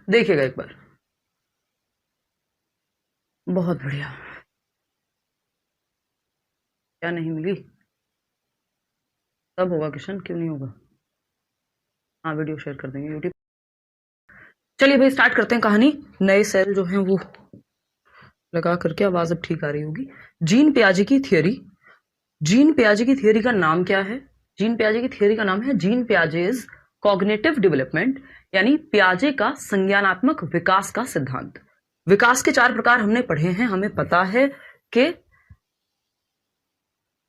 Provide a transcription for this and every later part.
देखिएगा एक बार। बहुत बढ़िया। क्या नहीं मिली? तब होगा किशन, क्यों नहीं होगा? हाँ, वीडियो शेयर कर देंगे यूट्यूब। चलिए भाई स्टार्ट करते हैं कहानी। नए सेल जो हैं वो लगा करके, आवाज अब ठीक आ रही होगी। जीन पियाजे की थियरी। जीन पियाजे की थियरी का नाम क्या है? जीन पियाजे की थियरी का नाम है जीन पियाजेज कॉग्निटिव डेवलपमेंट, यानी पियाजे का संज्ञानात्मक विकास का सिद्धांत। विकास के 4 प्रकार हमने पढ़े हैं। हमें पता है कि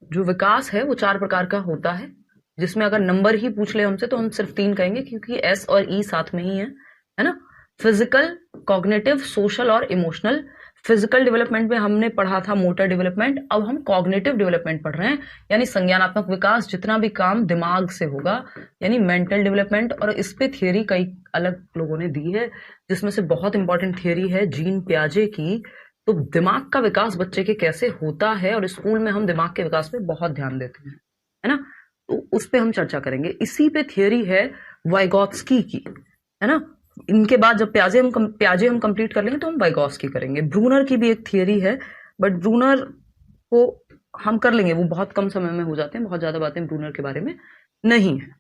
जो विकास है वो 4 प्रकार का होता है, जिसमें अगर नंबर ही पूछ ले हमसे तो हम सिर्फ 3 कहेंगे, क्योंकि एस और ई साथ में ही है ना। फिजिकल, कॉग्निटिव, सोशल और इमोशनल। फिजिकल डेवलपमेंट में हमने पढ़ा था मोटर डेवलपमेंट, अब हम कॉग्निटिव डेवलपमेंट पढ़ रहे हैं, यानी संज्ञानात्मक विकास, जितना भी काम दिमाग से होगा, यानी मेंटल डेवलपमेंट। और इस पे थियरी कई अलग लोगों ने दी है, जिसमें से बहुत इंपॉर्टेंट थियरी है जीन पियाजे की। तो दिमाग का विकास बच्चे के कैसे होता है, और स्कूल में हम दिमाग के विकास पे बहुत ध्यान देते हैं, है ना, तो उस पे हम चर्चा करेंगे। इसी पे थियरी है वाइगॉत्स्की की, है ना। इनके बाद जब प्याजे हम कंप्लीट कर लेंगे तो हम वाइगॉत्स्की करेंगे। ब्रूनर की भी एक थियरी है, बट ब्रूनर को हम कर लेंगे, वो बहुत कम समय में हो जाते हैं, बहुत ज्यादा बातें ब्रूनर के बारे में नहीं है।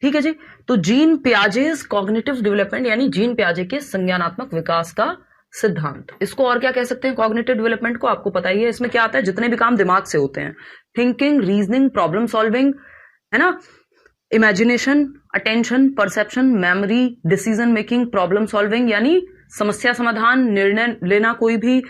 ठीक है जी। तो जीन पियाजेज कॉग्निटिव डेवलपमेंट, यानी जीन पियाजे के संज्ञानात्मक विकास का सिद्धांत। इसको और क्या कह सकते हैं? कॉग्निटिव डेवलपमेंट को आपको पता ही है। इसमें क्या आता है? जितने भी काम दिमाग से होते हैं, थिंकिंग, रीजनिंग, प्रॉब्लम सॉल्विंग, है ना, imagination, attention, perception, memory, decision making, problem solving, यानी समस्या समाधान, निर्णय लेना, कोई भी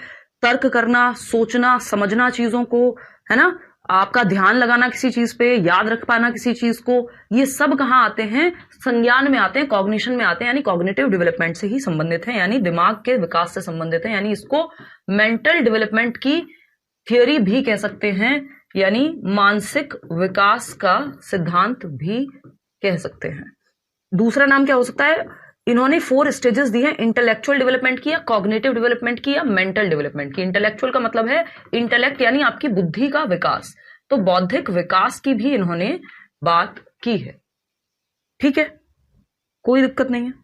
तर्क करना, सोचना, समझना चीजों को, है ना, आपका ध्यान लगाना किसी चीज पे, याद रख पाना किसी चीज को, ये सब कहाँ आते हैं? संज्ञान में आते हैं, कॉग्निशन में आते हैं, यानी कॉग्निटिव डेवलपमेंट से ही संबंधित है, यानी दिमाग के विकास से संबंधित है, यानी इसको मेंटल डेवलपमेंट की थियरी भी कह सकते हैं, यानी मानसिक विकास का सिद्धांत भी कह सकते हैं। दूसरा नाम क्या हो सकता है? इन्होंने 4 स्टेजेस दी हैं, इंटेलेक्चुअल डेवलपमेंट की, या कॉग्निटिव डेवलपमेंट की, या मेंटल डेवलपमेंट की। इंटेलेक्चुअल का मतलब है इंटेलेक्ट, यानी आपकी बुद्धि का विकास, तो बौद्धिक विकास की भी इन्होंने बात की है। ठीक है, कोई दिक्कत नहीं है।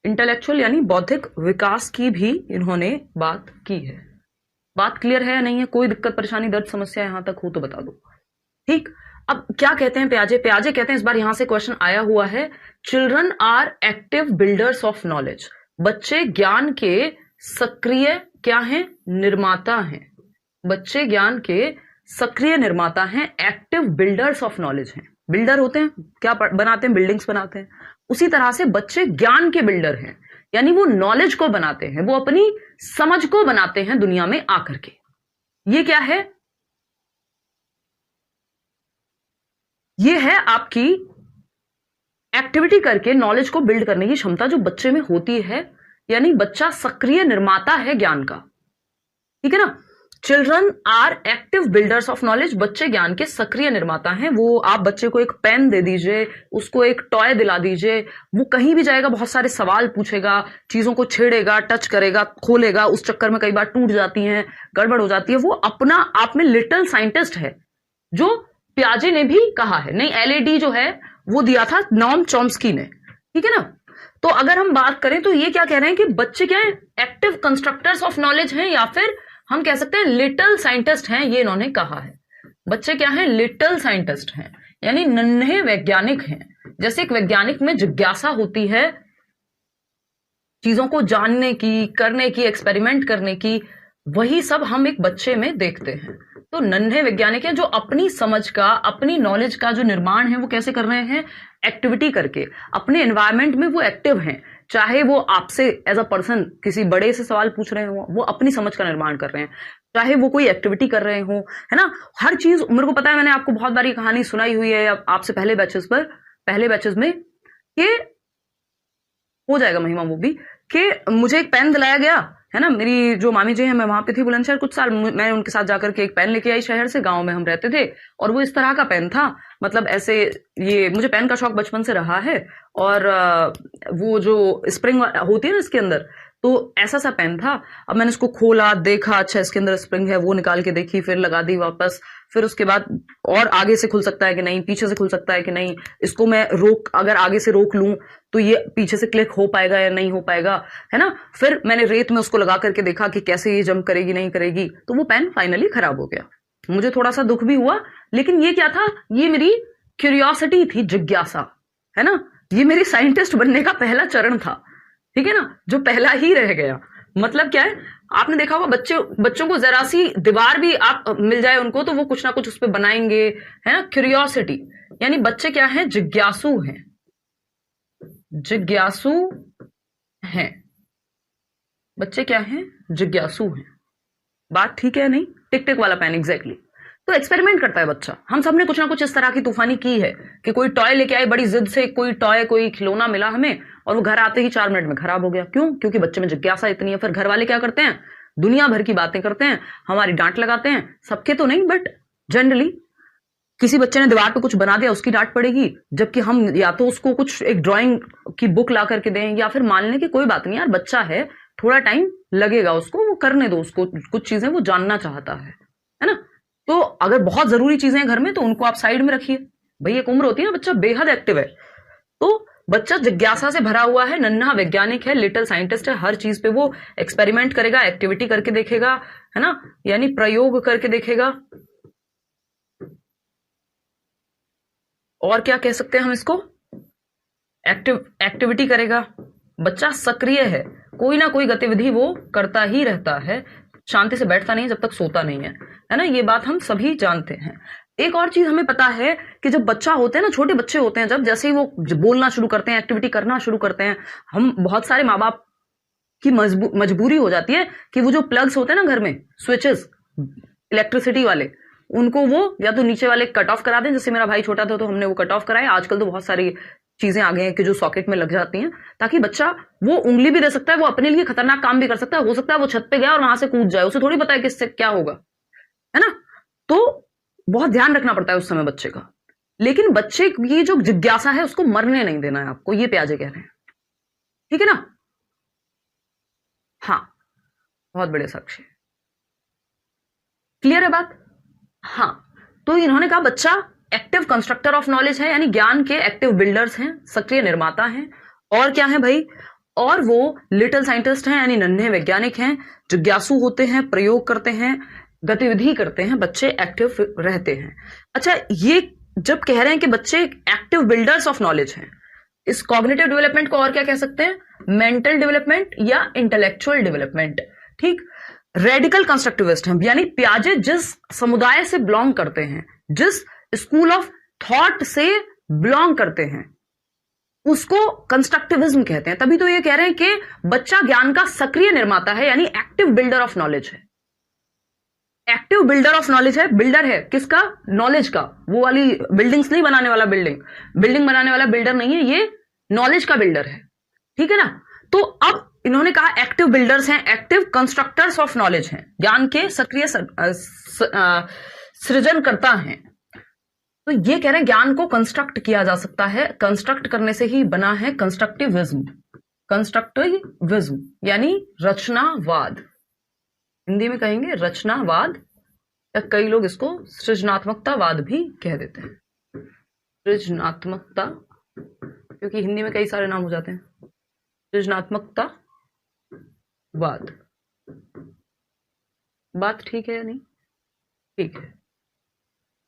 इंटेलेक्चुअल यानी बौद्धिक विकास की भी इन्होंने बात की है। बात क्लियर है या नहीं है? कोई दिक्कत, परेशानी, दर्द, समस्या यहां तक हो तो बता दो। ठीक। अब क्या कहते हैं पियाजे? पियाजे कहते हैं, इस बार यहां से क्वेश्चन आया हुआ है, children are active builders of knowledge. बच्चे ज्ञान के सक्रिय क्या हैं? निर्माता हैं। बच्चे ज्ञान के सक्रिय निर्माता हैं, एक्टिव बिल्डर्स ऑफ नॉलेज हैं। बिल्डर होते हैं, क्या बनाते हैं? बिल्डिंग्स बनाते हैं। उसी तरह से बच्चे ज्ञान के बिल्डर हैं, यानी वो नॉलेज को बनाते हैं, वो अपनी समझ को बनाते हैं दुनिया में आकर के। ये क्या है? ये है आपकी एक्टिविटी करके नॉलेज को बिल्ड करने की क्षमता जो बच्चे में होती है, यानी बच्चा सक्रिय निर्माता है ज्ञान का। ठीक है ना। Children are active builders of knowledge, बच्चे ज्ञान के सक्रिय निर्माता हैं। वो आप बच्चे को एक पेन दे दीजिए, उसको एक टॉय दिला दीजिए, वो कहीं भी जाएगा, बहुत सारे सवाल पूछेगा, चीजों को छेड़ेगा, टच करेगा, खोलेगा, उस चक्कर में कई बार टूट जाती हैं, गड़बड़ हो जाती है। वो अपना आप में लिटिल साइंटिस्ट है, जो पियाजे ने भी कहा है। नहीं, एलएडी जो है वो दिया था नॉम चॉम्स्की ने। ठीक है ना। तो अगर हम बात करें तो ये क्या कह रहे हैं कि बच्चे क्या है? एक्टिव कंस्ट्रक्टर्स ऑफ नॉलेज हैं, या फिर हम कह सकते हैं लिटिल साइंटिस्ट हैं, ये इन्होंने कहा है। बच्चे क्या हैं? लिटिल साइंटिस्ट हैं, यानी नन्हे वैज्ञानिक हैं। जैसे एक वैज्ञानिक में जिज्ञासा होती है चीजों को जानने की, करने की, एक्सपेरिमेंट करने की, वही सब हम एक बच्चे में देखते हैं। तो नन्हे वैज्ञानिक हैं जो अपनी समझ का, अपनी नॉलेज का जो निर्माण है वो कैसे कर रहे हैं? एक्टिविटी करके। अपने एनवायरमेंट में वो एक्टिव हैं, चाहे वो आपसे एज अ पर्सन किसी बड़े से सवाल पूछ रहे हो, वो अपनी समझ का निर्माण कर रहे हैं, चाहे वो कोई एक्टिविटी कर रहे हो, है ना। हर चीज, मेरे को पता है, मैंने आपको बहुत बार ये कहानी सुनाई हुई है आपसे पहले बैचेस में, कि हो जाएगा महिमा वो भी, कि मुझे एक पेन दिलाया गया, है ना। मेरी जो मामी जी हैं, मैं वहां पे थी बुलंदशहर कुछ साल, मैं उनके साथ जाकर के एक पेन लेके आई शहर से, गांव में हम रहते थे, और वो इस तरह का पेन था, मतलब ऐसे, ये मुझे पेन का शौक बचपन से रहा है, और वो जो स्प्रिंग होती है ना इसके अंदर, तो ऐसा सा पेन था। अब मैंने इसको खोला, देखा, अच्छा इसके अंदर स्प्रिंग है, वो निकाल के देखी, फिर लगा दी वापस। फिर उसके बाद और आगे से खुल सकता है कि नहीं, पीछे से खुल सकता है कि नहीं, इसको मैं अगर आगे से रोक लूं तो ये पीछे से क्लिक हो पाएगा या नहीं हो पाएगा, है ना। फिर मैंने रेत में उसको लगा करके देखा कि कैसे ये जंप करेगी नहीं करेगी, तो वो पेन फाइनली खराब हो गया। मुझे थोड़ा सा दुख भी हुआ, लेकिन ये क्या था, ये मेरी क्यूरियोसिटी थी, जिज्ञासा, है ना। ये मेरी साइंटिस्ट बनने का पहला चरण था, ठीक है ना, जो पहला ही रह गया। मतलब क्या है, आपने देखा होगा बच्चों को जरा सी दीवार भी आप मिल जाए उनको तो वो कुछ ना कुछ उस पर बनाएंगे, है ना। क्यूरियोसिटी, यानी बच्चे क्या है, जिज्ञासु हैं, जिज्ञासु हैं। बच्चे क्या हैं, जिज्ञासु हैं। बात ठीक है नहीं, टिक टिक वाला पेन एग्जैक्टली। तो एक्सपेरिमेंट करता है बच्चा। हम सबने कुछ ना कुछ इस तरह की तूफानी की है कि कोई टॉय लेके आए बड़ी जिद से, कोई खिलौना मिला हमें और वो घर आते ही 4 मिनट में खराब हो गया। क्यों? क्योंकि बच्चे में जिज्ञासा इतनी है। फिर घर वाले क्या करते हैं, दुनिया भर की बातें करते हैं, हमारी डांट लगाते हैं, सबके तो नहीं बट जनरली। किसी बच्चे ने दीवार पे कुछ बना दिया, उसकी डांट पड़ेगी, जबकि हम या तो उसको कुछ एक ड्राइंग की बुक ला करके दें, या फिर मान लें कि कोई बात नहीं यार, बच्चा है, थोड़ा टाइम लगेगा उसको, वो करने दो उसको, कुछ चीजें वो जानना चाहता है ना। तो अगर बहुत जरूरी चीजें हैं घर में तो उनको आप साइड में रखिए। भाई एक उम्र होती है ना, बच्चा बेहद एक्टिव है, तो बच्चा जिज्ञासा से भरा हुआ है, नन्हा वैज्ञानिक है, लिटिल साइंटिस्ट है। हर चीज पे वो एक्सपेरिमेंट करेगा, एक्टिविटी करके देखेगा, है ना, यानी प्रयोग करके देखेगा। और क्या कह सकते हैं हम इसको, एक्टिविटी करेगा। बच्चा सक्रिय है, कोई ना कोई गतिविधि वो करता ही रहता है, शांति से बैठता नहीं जब तक सोता नहीं है ना। ये बात हम सभी जानते हैं। एक और चीज हमें पता है कि जब बच्चा होते हैं ना, छोटे बच्चे होते हैं, जब जैसे ही वो बोलना शुरू करते हैं, एक्टिविटी करना शुरू करते हैं, हम बहुत सारे माँ बाप की मजबूरी हो जाती है कि वो जो प्लग्स होते हैं ना घर में, स्विचेस इलेक्ट्रिसिटी वाले, उनको वो या तो नीचे वाले कट ऑफ करा दें। जैसे मेरा भाई छोटा था तो हमने वो कट ऑफ कराए। आजकल तो बहुत सारी चीजें आ गई हैं कि जो सॉकेट में लग जाती हैं, ताकि बच्चा वो उंगली भी दे सकता है, वो अपने लिए खतरनाक काम भी कर सकता है। हो सकता है वो छत पे गया और वहां से कूद जाए, उसे थोड़ी पता है कि इससे क्या होगा, है ना। तो बहुत ध्यान रखना पड़ता है उस समय बच्चे का। लेकिन बच्चे की जो जिज्ञासा है उसको मरने नहीं देना है आपको, ये प्याजे कह रहे हैं, ठीक है ना। हाँ, बहुत बड़े साक्षी, क्लियर है बात। हाँ, तो इन्होंने कहा बच्चा एक्टिव कंस्ट्रक्टर ऑफ नॉलेज है, यानी ज्ञान के एक्टिव बिल्डर्स हैं, सक्रिय निर्माता हैं। और क्या है भाई, और वो लिटिल साइंटिस्ट हैं, यानी नन्हे वैज्ञानिक हैं, जिज्ञासु होते हैं, प्रयोग करते हैं, गतिविधि करते हैं, बच्चे एक्टिव रहते हैं। अच्छा, ये जब कह रहे हैं कि बच्चे एक्टिव बिल्डर्स ऑफ नॉलेज हैं, इस कॉग्निटिव डेवलपमेंट को और क्या कह सकते हैं, मेंटल डेवलपमेंट या इंटेलेक्चुअल डेवलपमेंट, ठीक। रेडिकल कंस्ट्रक्टिविस्ट हैं, यानी प्याजे जिस समुदाय से बिलोंग करते हैं, जिस स्कूल ऑफ थॉट से बिलोंग करते हैं, उसको कंस्ट्रक्टिविज्म कहते हैं। तभी तो ये कह रहे हैं कि बच्चा ज्ञान का सक्रिय निर्माता है, यानी एक्टिव बिल्डर ऑफ नॉलेज है। एक्टिव बिल्डर ऑफ नॉलेज है। बिल्डर है किसका, नॉलेज का। वो वाली बिल्डिंग्स नहीं बनाने वाला, बिल्डिंग बनाने वाला बिल्डर नहीं है, ये नॉलेज का बिल्डर है, ठीक है ना। तो अब इन्होंने कहा एक्टिव बिल्डर्स हैं, एक्टिव कंस्ट्रक्टर्स ऑफ नॉलेज हैं, ज्ञान के सक्रिय सृजनकर्ता हैं। तो ये कह रहे हैं ज्ञान को कंस्ट्रक्ट किया जा सकता है, कंस्ट्रक्ट करने से ही बना है कंस्ट्रक्टिविज्म। कंस्ट्रक्टिविज्म यानी रचनावाद, हिंदी में कहेंगे रचनावाद, या कई लोग इसको सृजनात्मकतावाद भी कह देते हैं। सृजनात्मकता, क्योंकि हिंदी में कई सारे नाम हो जाते हैं। सृजनात्मकतावाद, बात ठीक है या नहीं, ठीक है।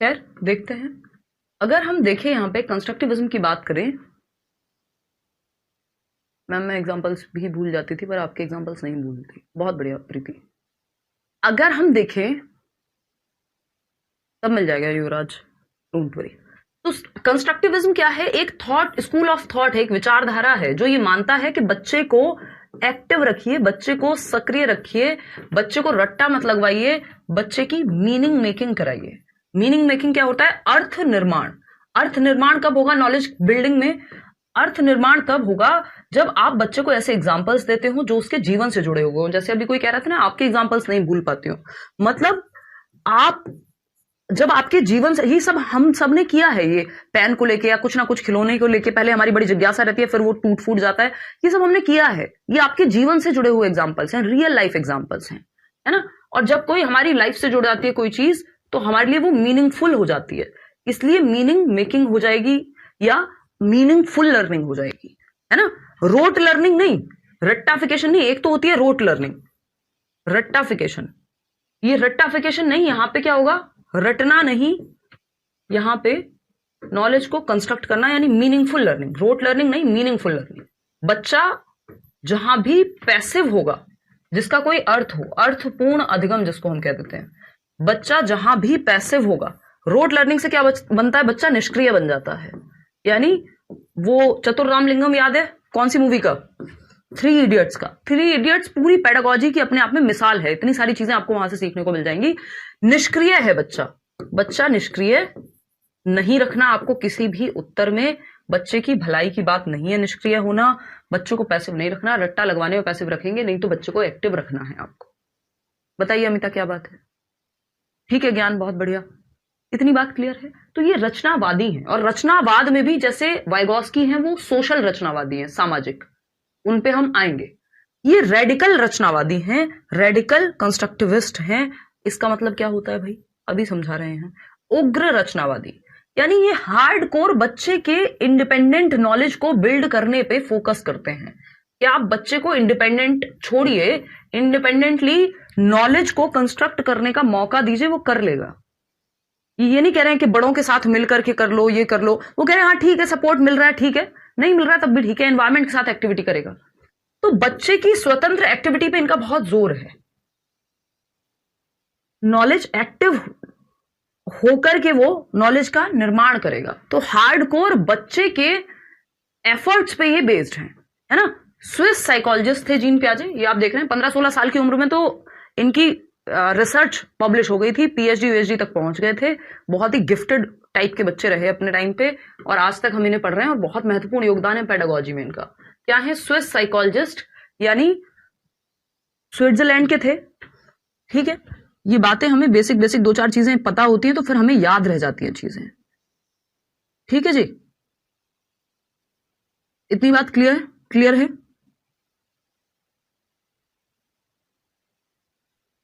खैर देखते हैं। अगर हम देखें यहां पे कंस्ट्रक्टिविज्म की बात करें, मैम मैं एग्जांपल्स भी भूल जाती थी पर आपके एग्जांपल्स नहीं भूलती, बहुत बढ़िया प्रीति। अगर हम देखें तब मिल जाएगा युवराज, डोंट वरी। तो कंस्ट्रक्टिविज्म क्या है, एक थॉट, स्कूल ऑफ थॉट है, एक विचारधारा है जो ये मानता है कि बच्चे को एक्टिव रखिए, बच्चे को सक्रिय रखिए, बच्चे को रट्टा मत लगवाइए, बच्चे की मीनिंग मेकिंग कराइए। मीनिंग मेकिंग क्या होता है, अर्थ निर्माण। अर्थ निर्माण कब होगा नॉलेज बिल्डिंग में, अर्थ निर्माण तब होगा जब आप बच्चे को ऐसे एग्जाम्पल्स देते हो जो उसके जीवन से जुड़े हुए हो। जैसे अभी कोई कह रहा था ना, आपके एग्जाम्पल्स नहीं भूल पाती हो, मतलब आप जब आपके जीवन से ये सब हम सब ने किया है, ये पेन को लेके या कुछ ना कुछ खिलौने को लेके पहले हमारी बड़ी जिज्ञासा रहती है, फिर वो टूट फूट जाता है, ये सब हमने किया है। ये आपके जीवन से जुड़े हुए एग्जाम्पल्स हैं, रियल लाइफ एग्जाम्पल्स हैं, है ना। और जब कोई हमारी लाइफ से जुड़ जाती है कोई चीज, तो हमारे लिए वो मीनिंगफुल हो जाती है, इसलिए मीनिंग मेकिंग हो जाएगी या मीनिंगफुल लर्निंग हो जाएगी, है ना। रोट लर्निंग नहीं, रट्टाफिकेशन नहीं। एक तो होती है रोट लर्निंग, रट्टाफिकेशन, ये रट्टाफिकेशन नहीं, यहां पे क्या होगा, रटना नहीं, यहां पे नॉलेज को कंस्ट्रक्ट करना, यानी मीनिंगफुल लर्निंग। रोट लर्निंग नहीं, मीनिंगफुल लर्निंग। बच्चा जहां भी पैसिव होगा, जिसका कोई अर्थ हो, अर्थपूर्ण अधिगम जिसको हम कह देते हैं, बच्चा जहां भी पैसिव होगा, रोट लर्निंग से क्या बनता है, बच्चा निष्क्रिय बन जाता है। यानी वो चतुर रामलिंगम याद है कौन सी मूवी का, 3 इडियट्स का। 3 इडियट्स पूरी पेडागोजी की अपने आप में मिसाल है, इतनी सारी चीजें आपको वहां से सीखने को मिल जाएंगी। निष्क्रिय है बच्चा, बच्चा निष्क्रिय नहीं रखना आपको किसी भी उत्तर में, बच्चे की भलाई की बात नहीं है निष्क्रिय होना। बच्चों को पैसिव नहीं रखना, रट्टा लगवाने में पैसिव रखेंगे नहीं, तो बच्चे को एक्टिव रखना है आपको। बताइए अमिता क्या बात है, ठीक है ज्ञान, बहुत बढ़िया, इतनी बात क्लियर है। तो ये रचनावादी हैं, और रचनावाद में भी जैसे वाइगोस्की हैं वो सोशल रचनावादी हैं, सामाजिक, उन पे हम आएंगे। ये रेडिकल रचनावादी हैं, रेडिकल कंस्ट्रक्टिविस्ट हैं। इसका मतलब क्या होता है भाई, अभी समझा रहे हैं। उग्र रचनावादी यानी ये हार्डकोर बच्चे के इंडिपेंडेंट नॉलेज को बिल्ड करने पे फोकस करते हैं कि आप बच्चे को इंडिपेंडेंट छोड़िए, इंडिपेंडेंटली नॉलेज को कंस्ट्रक्ट करने का मौका दीजिए, वो कर लेगा। ये नहीं कह रहे हैं कि बड़ों के साथ मिलकर के कर लो, ये कर लो। वो कह रहे हैं हाँ ठीक है, सपोर्ट मिल रहा है ठीक है, नहीं मिल रहा है तब भी ठीक है, एनवायरमेंट के साथ एक्टिविटी करेगा। तो बच्चे की स्वतंत्र एक्टिविटी पे इनका बहुत जोर है। नॉलेज एक्टिव होकर के वो नॉलेज का निर्माण करेगा। तो हार्डकोर बच्चे के एफर्ट्स पे ये बेस्ड है ना। स्विस साइकोलॉजिस्ट थे जीन पियाजे, ये आप देख रहे हैं 15-16 साल की उम्र में तो इनकी रिसर्च पब्लिश हो गई थी, पीएचडी यूएचडी तक पहुंच गए थे। बहुत ही गिफ्टेड टाइप के बच्चे रहे अपने टाइम पे, और आज तक हम इन्हें पढ़ रहे हैं, और बहुत महत्वपूर्ण योगदान है पेडागोजी में इनका। क्या है, स्विस साइकोलॉजिस्ट, यानी स्विट्जरलैंड के थे, ठीक है। ये बातें हमें बेसिक 2-4 चीजें पता होती हैं तो फिर हमें याद रह जाती हैं चीजें, ठीक है जी। इतनी बात क्लियर है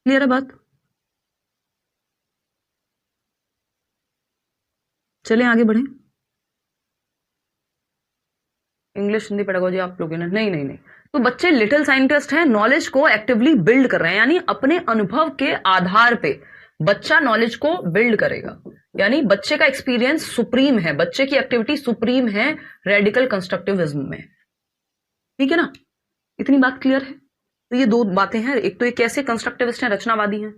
क्लियर है बात। चलें आगे बढ़ें। इंग्लिश हिंदी पेडागोजी आप लोगों ने नहीं। तो बच्चे लिटिल साइंटिस्ट हैं, नॉलेज को एक्टिवली बिल्ड कर रहे हैं, यानी अपने अनुभव के आधार पे बच्चा नॉलेज को बिल्ड करेगा। यानी बच्चे का एक्सपीरियंस सुप्रीम है, बच्चे की एक्टिविटी सुप्रीम है रेडिकल कंस्ट्रक्टिविज्म में, ठीक है ना। इतनी बात क्लियर है। तो ये 2 बातें हैं, एक तो ये कैसे कंस्ट्रक्टिविस्ट हैं, रचनावादी हैं।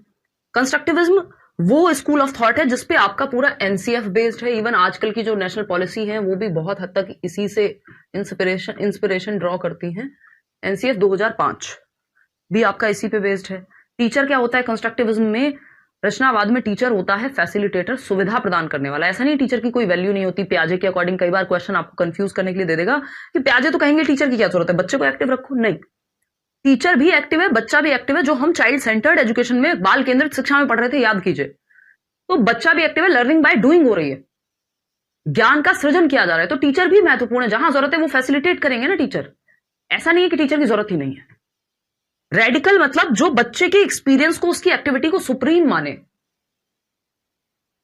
कंस्ट्रक्टिविज्म वो स्कूल ऑफ थॉट है जिसपे आपका पूरा एनसीएफ बेस्ड है। इवन आजकल की जो नेशनल पॉलिसी है वो भी बहुत हद तक इसी से इंस्पिरेशन ड्रॉ करती हैं। एनसीएफ 2005 भी आपका इसी पे बेस्ड है। टीचर क्या होता है कंस्ट्रक्टिविज्म में, रचनावाद में टीचर होता है फैसिलिटेटर, सुविधा प्रदान करने वाला। ऐसा नहीं टीचर की कोई वैल्यू नहीं होती। प्याजे के अकॉर्डिंग कई बार क्वेश्चन आपको कंफ्यूज करने के लिए दे देगा कि प्याजे तो कहेंगे टीचर की क्या जरूरत है, बच्चे को एक्टिव रखो। नहीं, टीचर भी एक्टिव है, बच्चा भी एक्टिव है। जो हम चाइल्ड सेंटर्ड एजुकेशन में, बाल केंद्रित शिक्षा में पढ़ रहे थे, याद कीजिए, तो बच्चा भी एक्टिव है, लर्निंग बाय डूइंग हो रही है, ज्ञान का सृजन किया जा रहा है। तो टीचर भी महत्वपूर्ण है, जहां जरूरत है वो फैसिलिटेट करेंगे ना टीचर। ऐसा नहीं है कि टीचर की जरूरत ही नहीं है। रेडिकल मतलब जो बच्चे के एक्सपीरियंस को, उसकी एक्टिविटी को सुप्रीम माने।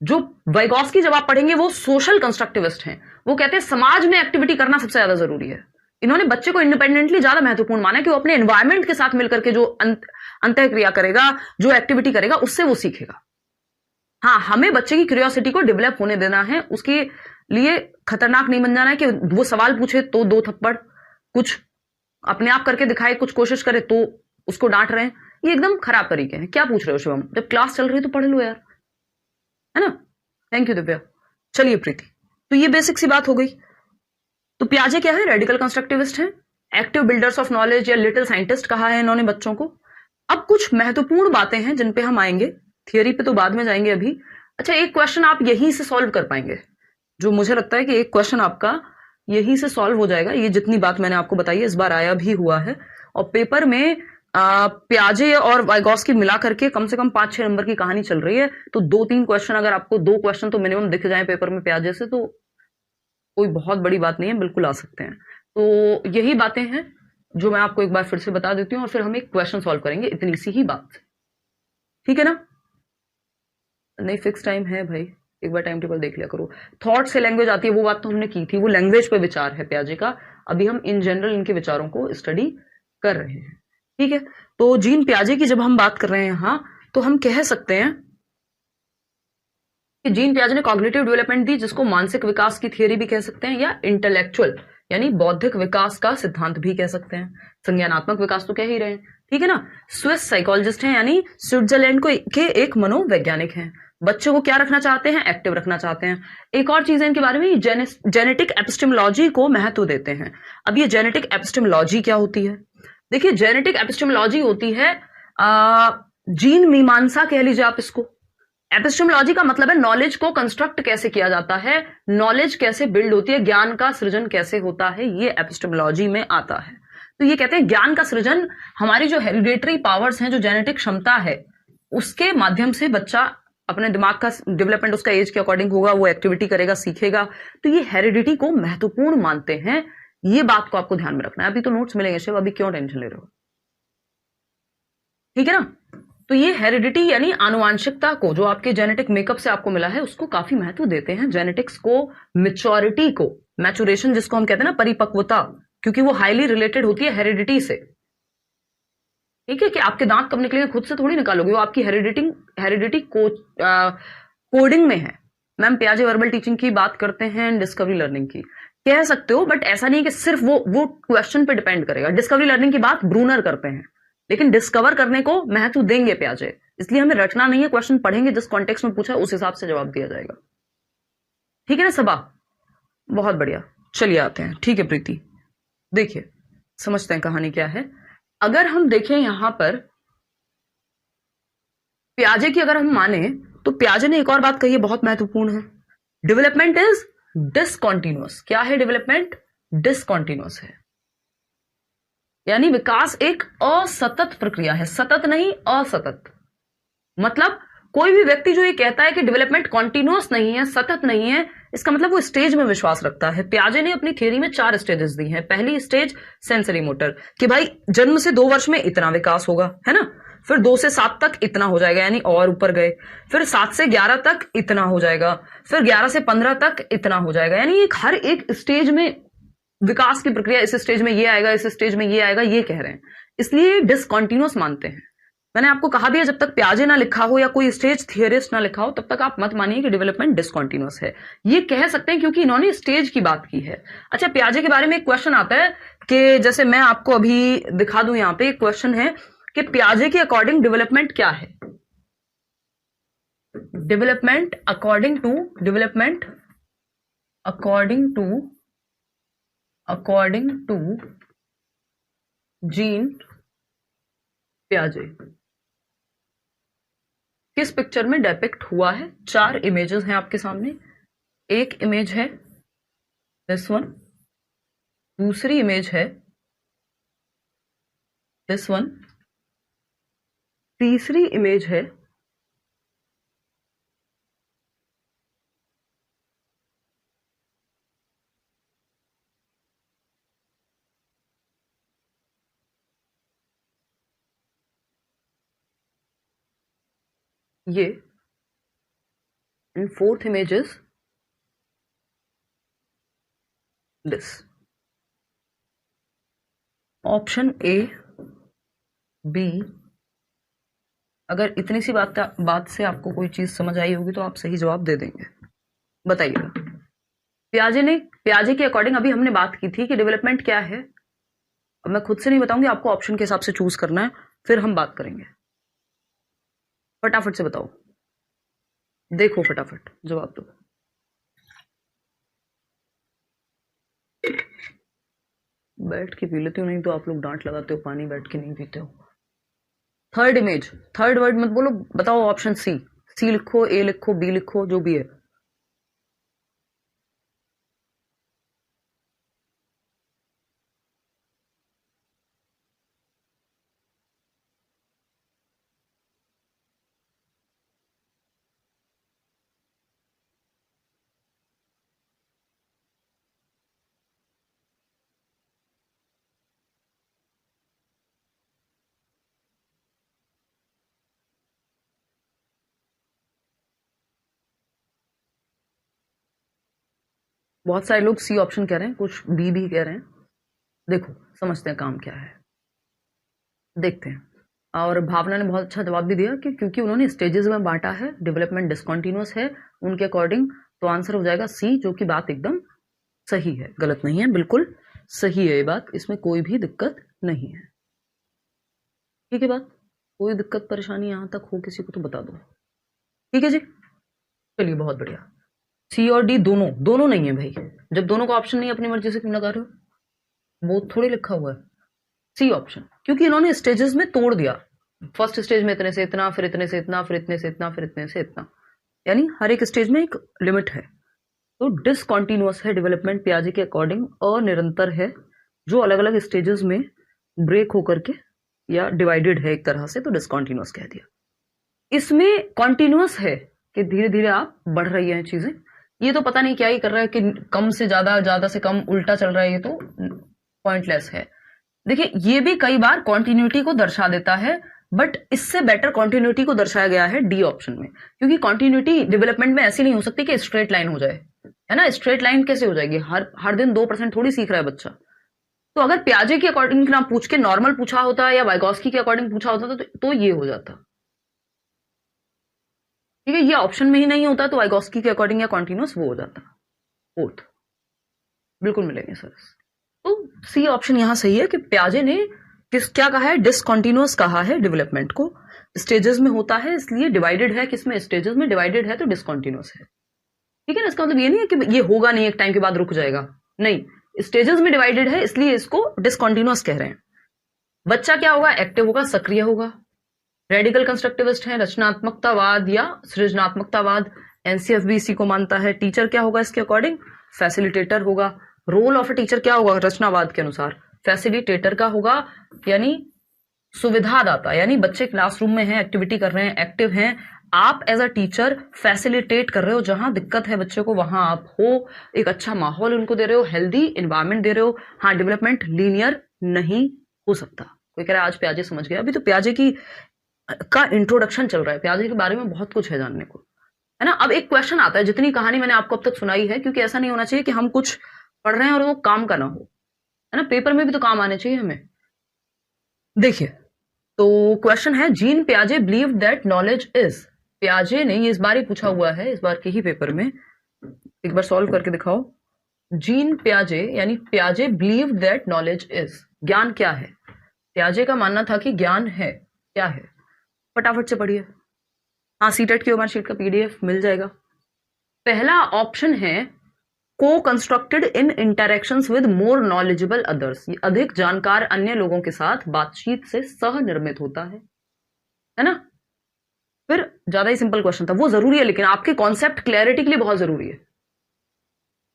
जो वाइगोस्की जब आप पढ़ेंगे वो सोशल कंस्ट्रक्टिविस्ट हैं, वो कहते हैं समाज में एक्टिविटी करना सबसे ज्यादा जरूरी है। इन्होंने बच्चे को इंडिपेंडेंटली ज्यादा महत्वपूर्ण माना कि वो अपने एनवायरमेंट के साथ मिलकर के जो अंतःक्रिया करेगा, जो एक्टिविटी करेगा, उससे वो सीखेगा। हाँ, हमें बच्चे की क्यूरियोसिटी को डेवलप होने देना है, उसके लिए खतरनाक नहीं बन जाना है कि वो सवाल पूछे तो 2 थप्पड़, कुछ अपने आप करके दिखाए, कुछ कोशिश करे तो उसको डांट रहे हैं। ये एकदम खराब तरीके हैं। क्या पूछ रहे हो शिवम, जब क्लास चल रही है तो पढ़ लो यार, है ना। Thank you Divya. चलिए प्रीति, तो ये बेसिक सी बात हो गई। तो प्याजे क्या है, रेडिकल कंस्ट्रक्टिविस्ट है, एक्टिव बिल्डर्स ऑफ नॉलेज या लिटिल साइंटिस्ट कहा है इन्होंने बच्चों को। अब कुछ महत्वपूर्ण बातें हैं जिन पे हम आएंगे, थियरी पे तो बाद में जाएंगे अभी। अच्छा, एक क्वेश्चन आप यहीं से सॉल्व कर पाएंगे, जो मुझे लगता है कि एक क्वेश्चन आपका यहीं से सॉल्व हो जाएगा। ये जितनी बात मैंने आपको बताई है इस बार आया भी हुआ है, और पेपर में प्याजे और वाइगॉस्की मिला करके कम से कम 5-6 नंबर की कहानी चल रही है। तो 2-3 क्वेश्चन, अगर आपको 2 क्वेश्चन तो मिनिमम दिख जाए पेपर में प्याजे से, तो कोई बहुत बड़ी बात नहीं है, बिल्कुल आ सकते हैं। तो यही बातें हैं जो मैं आपको एक बार फिर से बता देती हूँ, और फिर हम एक क्वेश्चन सॉल्व करेंगे इतनी सी ही बात। ठीक है ना? नहीं, फिक्स टाइम है भाई, एक बार टाइम टेबल देख लिया करो। थॉट से लैंग्वेज आती है, वो बात तो हमने की थी, वो लैंग्वेज पे विचार है प्याजे का। अभी हम इन जनरल इनके विचारों को स्टडी कर रहे हैं। ठीक है? तो जीन प्याजे की जब हम बात कर रहे हैं यहां, तो हम कह सकते हैं कि जीन प्याजे ने कॉग्निटिव डेवलपमेंट दी, जिसको मानसिक विकास की थियरी भी कह सकते हैं, या इंटेलेक्चुअल यानी बौद्धिक विकास का सिद्धांत भी कह सकते हैं। संज्ञानात्मक विकास तो कह ही रहे हैं। ठीक है ना? स्विस साइकोलॉजिस्ट हैं, यानी स्विट्जरलैंड को के एक मनोवैज्ञानिक हैं। बच्चों को क्या रखना चाहते हैं? एक्टिव रखना चाहते हैं। एक और चीज है इनके बारे में, जेनेटिक एपिस्टेमोलॉजी को महत्व देते हैं। अब ये जेनेटिक एपिस्टेमोलॉजी क्या होती है? देखिए, जेनेटिक एपिस्टेमोलॉजी होती है जीन मीमांसा कह लीजिए आप इसको। एपिस्टेमोलॉजी का मतलब है नॉलेज को कंस्ट्रक्ट कैसे किया जाता है, नॉलेज कैसे बिल्ड होती है, ज्ञान का सृजन कैसे होता है, ये एपिस्टेमोलॉजी में आता है। तो ये कहते हैं ज्ञान का सृजन हमारी जो हेरिडेटरी पावर्स हैं, जो जेनेटिक क्षमता है, उसके माध्यम से बच्चा अपने दिमाग का डेवलपमेंट उसका एज के अकॉर्डिंग होगा, वो एक्टिविटी करेगा, सीखेगा। तो ये हेरिडिटी को महत्वपूर्ण मानते हैं। ये बात को आपको ध्यान में रखना है। अभी तो नोट्स मिलेंगे शिव, अभी क्यों टेंशन ले रहे हो? ठीक है ना? तो ये हेरिडिटी यानी आनुवांशिकता को, जो आपके जेनेटिक मेकअप से आपको मिला है, उसको काफी महत्व देते हैं। जेनेटिक्स को, मैच्योरिटी को, मैचुरेशन जिसको हम कहते हैं ना, परिपक्वता, क्योंकि वो हाईली रिलेटेड होती है हेरिडिटी से। ठीक है? कि आपके दांत कब निकलेंगे खुद से थोड़ी निकालोगे, वो आपकी हेरिडिटी कोडिंग में है। मैम प्याजे वर्बल टीचिंग की बात करते हैं, डिस्कवरी लर्निंग की कह सकते हो, बट ऐसा नहीं है कि सिर्फ वो क्वेश्चन पे डिपेंड करेगा। डिस्कवरी लर्निंग की बात ब्रूनर करते हैं, लेकिन डिस्कवर करने को महत्व देंगे प्याजे। इसलिए हमें रटना नहीं है, क्वेश्चन पढ़ेंगे, जिस कॉन्टेक्स्ट में पूछा उस हिसाब से जवाब दिया जाएगा। ठीक है ना सबा? बहुत बढ़िया, चलिए आते हैं। ठीक है प्रीति, देखिए समझते हैं कहानी क्या है। अगर हम देखें यहां पर प्याजे की, अगर हम माने, तो प्याजे ने एक और बात कही है, बहुत महत्वपूर्ण है। Development is discontinuous. क्या है डेवलपमेंट? डिसकॉन्टिन्यूअस है, यानी विकास एक असतत प्रक्रिया है। सतत नहीं, असतत। मतलब कोई भी व्यक्ति जो ये कहता है कि डेवलपमेंट कॉन्टिन्यूअस नहीं है, सतत नहीं है, इसका मतलब वो स्टेज में विश्वास रखता है। प्याजे ने अपनी थ्योरी में 4 स्टेजेस दी हैं। पहली स्टेज सेंसरी मोटर, कि भाई जन्म से 2 वर्ष में इतना विकास होगा, है ना? फिर 2 से 7 तक इतना हो जाएगा, यानी और ऊपर गए। फिर 7 से 11 तक इतना हो जाएगा। फिर 11 से 15 तक इतना हो जाएगा। यानी एक हर एक स्टेज में विकास की प्रक्रिया, इस स्टेज में ये आएगा, इस स्टेज में ये आएगा, ये कह रहे हैं। इसलिए डिसकॉन्टिन्यूअस मानते हैं। मैंने आपको कहा भी है, जब तक प्याजे ना लिखा हो या कोई स्टेज थियरिस्ट ना लिखा हो, तब तक आप मत मानिए कि डेवलपमेंट डिसकॉन्टिन्यूअस है। ये कह सकते हैं क्योंकि इन्होंने स्टेज की बात की है। अच्छा, प्याजे के बारे में एक क्वेश्चन आता है कि जैसे मैं आपको अभी दिखा दूं, यहां पे एक क्वेश्चन है कि प्याजे के अकॉर्डिंग डेवलपमेंट क्या है? डेवलपमेंट अकॉर्डिंग टू जीन प्याजे किस पिक्चर में डेपिक्ट हुआ है? 4 इमेजेस हैं आपके सामने। एक इमेज है दिस वन, दूसरी इमेज है दिस वन, तीसरी इमेज है ये, and fourth image is this. Option A, B. अगर इतनी सी बात से आपको कोई चीज समझ आई होगी तो आप सही जवाब दे देंगे। बताइएगा। प्याजे के अकॉर्डिंग अभी हमने बात की थी कि डेवलपमेंट क्या है। अब मैं खुद से नहीं बताऊंगी, आपको ऑप्शन के हिसाब से चूज करना है, फिर हम बात करेंगे। फटाफट से बताओ, देखो फटाफट जवाब दो। बैठ के पी लेते हो, नहीं तो आप लोग डांट लगाते हो, पानी बैठ के नहीं पीते हो। थर्ड इमेज, थर्ड वर्ड मत बोलो, बताओ ऑप्शन सी। सी लिखो, ए लिखो, बी लिखो, जो भी है। बहुत सारे लोग सी ऑप्शन कह रहे हैं, कुछ बी भी कह रहे हैं। देखो समझते हैं काम क्या है, देखते हैं। और भावना ने बहुत अच्छा जवाब भी दिया कि क्योंकि उन्होंने स्टेजेस में बांटा है, डेवलपमेंट डिसकंटिन्यूअस है उनके अकॉर्डिंग, तो आंसर हो जाएगा सी, जो कि बात एकदम सही है, गलत नहीं है, बिल्कुल सही है ये बात, इसमें कोई भी दिक्कत नहीं है। ठीक है बात, कोई दिक्कत परेशानी यहां तक हो किसी को तो बता दो। ठीक है जी, चलिए बहुत बढ़िया। सी और डी दोनों दोनों नहीं है भाई, जब दोनों का ऑप्शन नहीं अपनी मर्जी से क्यों लगा रहे हो, वो थोड़ी लिखा हुआ है सी ऑप्शन, क्योंकि इन्होंने स्टेजेस में तोड़ दिया। फर्स्ट स्टेज में इतने से इतना, फिर इतने से इतना, फिर इतने से इतना, फिर इतने से इतना, यानी हर एक स्टेज में एक लिमिट है। तो डिसकॉन्टिन्यूअस है डेवलपमेंट पियाजे के अकॉर्डिंग, अनिरंतर है, जो अलग अलग स्टेजेस में ब्रेक होकर के या डिवाइडेड है एक तरह से, तो डिसकॉन्टिन्यूअस कह दिया। इसमें कॉन्टिन्यूअस है कि धीरे धीरे आप बढ़ रही हैं चीजें, ये तो पता नहीं क्या ही कर रहा है कि कम से ज्यादा, ज्यादा से कम, उल्टा चल रहा है, ये तो पॉइंटलेस है। देखिए ये भी कई बार कॉन्टिन्यूटी को दर्शा देता है, बट इससे बेटर कॉन्टिन्यूटी को दर्शाया गया है डी ऑप्शन में, क्योंकि कॉन्टिन्यूटी डेवलपमेंट में ऐसी नहीं हो सकती कि स्ट्रेट लाइन हो जाए, है ना। स्ट्रेट लाइन कैसे हो जाएगी, हर दिन 2% थोड़ी सीख रहा है बच्चा। तो अगर प्याजे के अकॉर्डिंग ना पूछ के नॉर्मल पूछा होता या वाइगॉस्की के अकॉर्डिंग पूछा होता तो ये हो जाता। ठीक है, ये ऑप्शन में ही नहीं होता तो वाइगॉस्की के अकॉर्डिंग या कॉन्टिन्यूअस वो हो जाता फोर्थ। बिल्कुल मिलेंगे सर। तो सी ऑप्शन यहां सही है कि प्याजे ने क्या कहा है, डिसकॉन्टिन्यूअस कहा है डेवलपमेंट को, स्टेजेस में होता है इसलिए डिवाइडेड है, किसमें, स्टेजेस में डिवाइडेड है तो डिसकॉन्टिन्यूअस है। ठीक है ना, इसका मतलब ये नहीं है कि ये होगा नहीं, एक टाइम के बाद रुक जाएगा, नहीं, स्टेजेस में डिवाइडेड है इसलिए इसको डिसकॉन्टिन्यूअस कह रहे हैं। बच्चा क्या होगा, एक्टिव होगा, सक्रिय होगा। रेडिकल कंस्ट्रक्टिविस्ट है, रचनात्मकतावाद या सृजनात्मकतावाद, एनसीएफ भी इसी को मानता है। टीचर क्या होगा इसके अकॉर्डिंग, फैसिलिटेटर होगा। रोल ऑफ ए टीचर क्या होगा रचनावाद के अनुसार, फैसिलिटेटर का होगा, यानी सुविधादाता, यानी बच्चे क्लासरूम में हैं, एक्टिविटी कर रहे हैं, एक्टिव हैं, आप एज अ टीचर फैसिलिटेट कर रहे हो, जहां दिक्कत है बच्चे को वहां आप हो, एक अच्छा माहौल उनको दे रहे हो, हेल्दी एनवायरमेंट दे रहे हो। हाँ, डेवलपमेंट लीनियर नहीं हो सकता। कोई कह रहा है आज प्याजे समझ गया, अभी तो प्याजे का इंट्रोडक्शन चल रहा है, प्याजे के बारे में बहुत कुछ है जानने को, है ना। अब एक क्वेश्चन आता है, जितनी कहानी मैंने आपको अब तक सुनाई है, क्योंकि ऐसा नहीं होना चाहिए कि हम कुछ पढ़ रहे हैं और वो काम का ना हो, है ना, पेपर में भी तो काम आने चाहिए हमें। देखिए, तो क्वेश्चन है, gene प्याजे believe that knowledge is, प्याजे ने, ये इस बार ही पूछा हुआ है, इस बार के ही पेपर में, एक बार सॉल्व करके दिखाओ। जीन प्याजे यानी प्याजे बिलीव दैट नॉलेज इज, ज्ञान क्या है, प्याजे का मानना था कि ज्ञान है, क्या है, फटाफट से पढ़िए। हाँ, सीटेट की मार्कशीट का पीडीएफ मिल जाएगा। पहला ऑप्शन है, को constructed in interactions with more knowledgeable others, अधिक जानकार अन्य लोगों के साथ बातचीत से सह निर्मित होता है ना। फिर ज्यादा ही सिंपल क्वेश्चन था, वो जरूरी है लेकिन आपके कॉन्सेप्ट क्लैरिटी के लिए बहुत जरूरी है।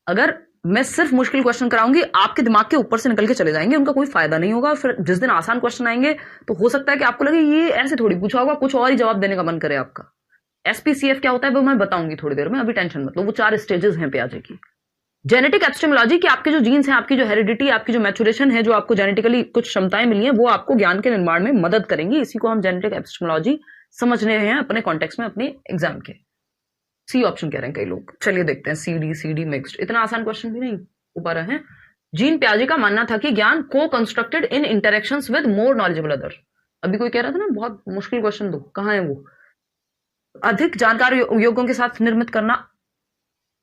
अगर मैं सिर्फ मुश्किल क्वेश्चन कराऊंगी, आपके दिमाग के ऊपर से निकल के चले जाएंगे, उनका कोई फायदा नहीं होगा। फिर जिस दिन आसान क्वेश्चन आएंगे तो हो सकता है कि आपको लगे ये ऐसे थोड़ी पूछा होगा, कुछ और ही जवाब देने का मन करे आपका। एसपीसीएफ क्या होता है वो मैं बताऊंगी थोड़ी देर में, अभी टेंशन मत लो। वो 4 स्टेजेस हैं प्याजे की। जेनेटिक एपिस्टेमोलॉजी की, आपके जो जीन्स हैं, आपकी जो हेरिडिटी, आपकी जो मैचुरेशन है, जो आपको जेनेटिकली कुछ क्षमताएं मिली हैं, वो आपको ज्ञान के निर्माण में मदद करेंगी। इसी को हम जेनेटिक एपिस्टेमोलॉजी समझने हैं अपने कॉन्टेक्स्ट में, अपने एग्जाम के। सी ऑप्शन कह रहे हैं कई लोग, चलिए देखते हैं। सी डी मिक्स्ड, इतना आसान क्वेश्चन भी नहीं हो पा रहा है। जीन प्याजे का मानना था कि ज्ञान को constructed in interactions with more knowledgeable other. अभी कोई कह रहा था ना बहुत मुश्किल क्वेश्चन दो, कहां है वो, अधिक जानकार योगों के साथ निर्मित करना।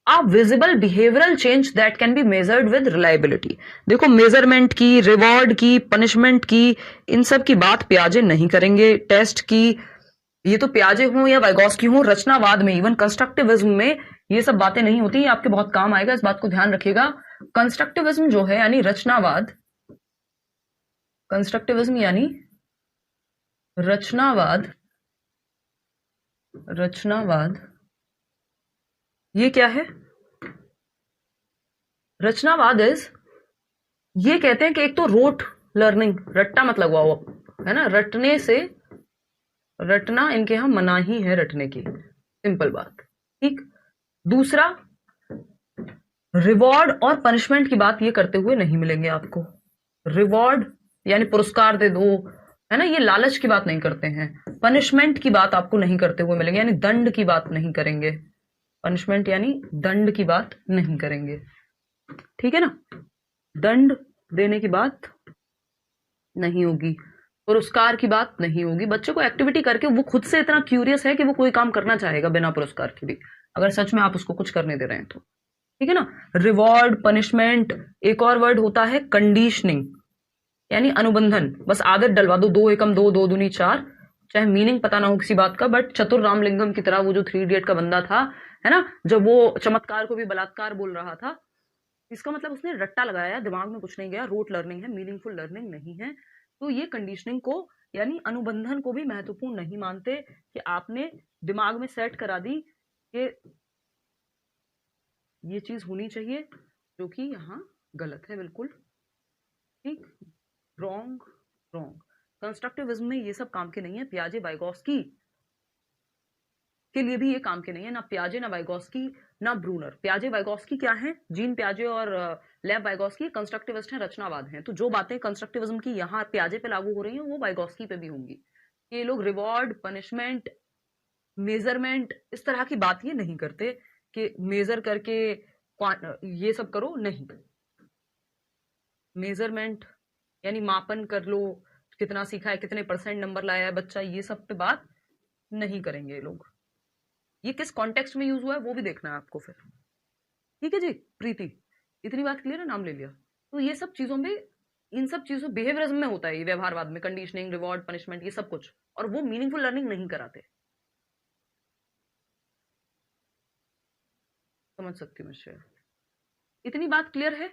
A visible behavioural change that can be measured with reliability. देखो, मेजरमेंट की, रिवॉर्ड की, पनिशमेंट की, इन सब की बात प्याजे नहीं करेंगे। टेस्ट की, ये तो प्याजे हो या वाइगॉस्की हो, रचनावाद में, इवन कंस्ट्रक्टिविज्म में ये सब बातें नहीं होती। ये आपके बहुत काम आएगा, इस बात को ध्यान रखिएगा। कंस्ट्रक्टिविज्म जो है यानी रचनावाद, कंस्ट्रक्टिविज्म यानी रचनावाद, रचनावाद ये क्या है, रचनावाद इज, ये कहते हैं कि एक तो रोट लर्निंग, रट्टा मत लगवाओ, है ना, रटने से, रटना इनके यहां मनाही है, रटने की, सिंपल बात, ठीक। दूसरा, रिवॉर्ड और पनिशमेंट की बात ये करते हुए नहीं मिलेंगे आपको। रिवॉर्ड यानी पुरस्कार दे दो, है ना, ये लालच की बात नहीं करते हैं। पनिशमेंट की बात आपको नहीं करते हुए मिलेंगे, यानी दंड की बात नहीं करेंगे। पनिशमेंट यानी दंड की बात नहीं करेंगे। ठीक है ना। दंड देने की बात नहीं होगी, पुरस्कार की बात नहीं होगी। बच्चे को एक्टिविटी करके वो खुद से इतना क्यूरियस है कि वो कोई काम करना चाहेगा बिना पुरस्कार के भी, अगर सच में आप उसको कुछ करने दे रहे हैं तो। ठीक है ना। रिवॉर्ड, पनिशमेंट, एक और वर्ड होता है कंडीशनिंग, यानी अनुबंधन। बस आदत डलवा दो, 2 एकम 2, 2 दूनी 4, चाहे मीनिंग पता ना हो किसी बात का, बट चतुर रामलिंगम की तरह वो जो 3 इडियट का बंदा था, है ना, जब वो चमत्कार को भी बलात्कार बोल रहा था, इसका मतलब उसने रट्टा लगाया, दिमाग में कुछ नहीं गया, रूट लर्निंग है, मीनिंगफुल लर्निंग नहीं है। तो ये कंडीशनिंग को यानी अनुबंधन को भी महत्वपूर्ण नहीं मानते कि आपने दिमाग में सेट करा दी कि ये चीज होनी चाहिए, जो कि यहाँ गलत है बिल्कुल। ठीक, रॉन्ग, रॉन्ग। कंस्ट्रक्टिविज्म में ये सब काम के नहीं है। पियाजे वाइगोस्की के लिए भी ये काम के नहीं है, ना पियाजे, ना वाइगोस्की, ना ब्रूनर। पियाजे वाइगोस्की क्या है? जीन पियाजे और लेव वाइगोस्की कंस्ट्रक्टिविस्ट हैं, रचनावाद हैं। तो जो बातें कंस्ट्रक्टिविज्म की यहाँ पियाजे पे लागू हो रही हैं, वो वाइगोस्की पे भी होंगी। ये लोग रिवॉर्ड, पनिशमेंट, मेजरमेंट, इस तरह की बात ये नहीं करते कि मेजर करके ये सब करो, नहीं। मेजरमेंट यानी मापन कर लो, कितना सीखा है, कितने % नंबर लाया है बच्चा, ये सब पे बात नहीं करेंगे ये लोग। ये किस कॉन्टेक्स्ट में यूज हुआ है वो भी देखना है आपको फिर। ठीक है जी प्रीति, इतनी बात क्लियर है, नाम ले लिया। तो ये सब चीजों में, इन सब चीजों बिहेवियरिज्म में होता है ये, व्यवहारवाद में कंडीशनिंग, रिवॉर्ड, पनिशमेंट, ये सब कुछ, और वो मीनिंगफुल लर्निंग नहीं कराते। समझ सकती हूँ मैं। इतनी बात क्लियर है?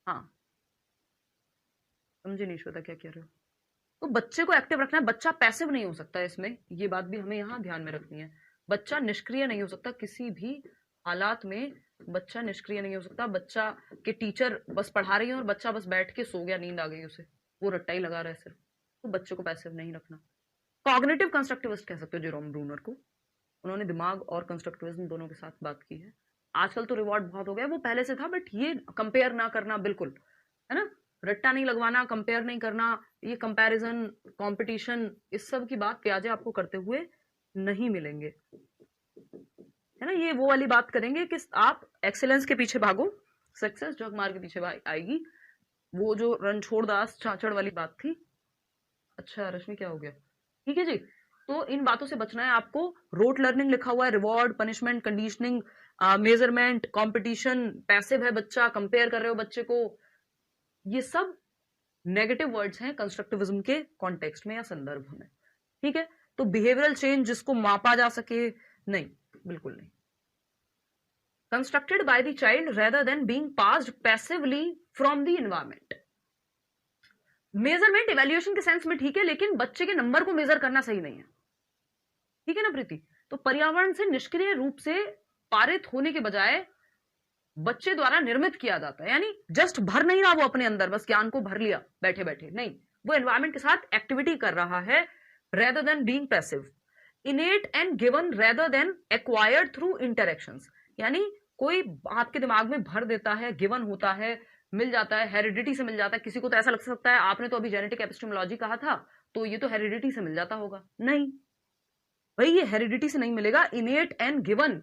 हाँ, समझे नहीं श्वेता क्या कह रहे हो। तो बच्चे को एक्टिव रखना है, बच्चा पैसिव नहीं हो सकता इसमें, ये बात भी हमें यहाँ ध्यान में रखनी है। बच्चा निष्क्रिय नहीं हो सकता किसी भी हालात में, बच्चा निष्क्रिय नहीं हो सकता। बच्चा के टीचर बस पढ़ा रही है और बच्चा बस बैठ के सो गया, नींद आ गई उसे, वो रट्टा ही लगा रहा है सिर्फ, तो बच्चे को पैसिव नहीं रखना। कॉग्निटिव कंस्ट्रक्टिविस्ट कह सकते हो जेरोम ब्रूनर को, उन्होंने दिमाग और कंस्ट्रक्टिविज्म दोनों के साथ बात की है। आजकल तो रिवॉर्ड बहुत हो गया, वो पहले से था, बट ये कंपेयर ना करना बिल्कुल, है ना, रट्टा नहीं लगवाना, कंपेयर नहीं करना, ये कंपैरिजन, कंपटीशन, इस सब की बात पियाजे आपको करते हुए नहीं मिलेंगे, है ना। ये वो वाली बात करेंगे कि आप एक्सेलेंस के पीछे भागो, सक्सेस जग मार के पीछे आएगी, वो जो रणछोड़ दास छाछड़ वाली बात थी। अच्छा रश्मि क्या हो गया? ठीक है जी, तो इन बातों से बचना है आपको। रोट लर्निंग लिखा हुआ है, reward, punishment, conditioning, measurement, competition, passive है बच्चा, कंपेयर कर रहे हो बच्चे को, ये सब नेगेटिव वर्ड्स हैं कंस्ट्रक्टिविज्म के कॉन्टेक्स्ट में या संदर्भ में। ठीक है, तो बिहेवियरल चेंज जिसको मापा जा सके, नहीं, बिल्कुल नहीं। Constructed by the child rather than being passed passively from the environment. Measurement evaluation के सेंस में ठीक है, लेकिन बच्चे के नंबर को मेजर करना सही नहीं है। ठीक है ना प्रीति। तो पर्यावरण से निष्क्रिय रूप से पारित होने के बजाय बच्चे द्वारा निर्मित किया जाता है, यानी जस्ट भर नहीं रहा वो अपने अंदर, बस ज्ञान को भर लिया बैठे बैठे, नहीं, वो एनवायरमेंट के साथ एक्टिविटी कर रहा है, rather than being passive. इनेट and given rather than acquired through interactions, यानी कोई आपके दिमाग में भर देता है, गिवन होता है, मिल जाता है, हेरिडिटी से मिल जाता है। किसी को तो ऐसा लग सकता है आपने तो अभी जेनेटिक एपिस्टेमोलॉजी कहा था, तो ये तो हेरिडिटी से मिल जाता होगा, नहीं भाई, ये हेरिडिटी से नहीं मिलेगा। इनेट एंड गिवन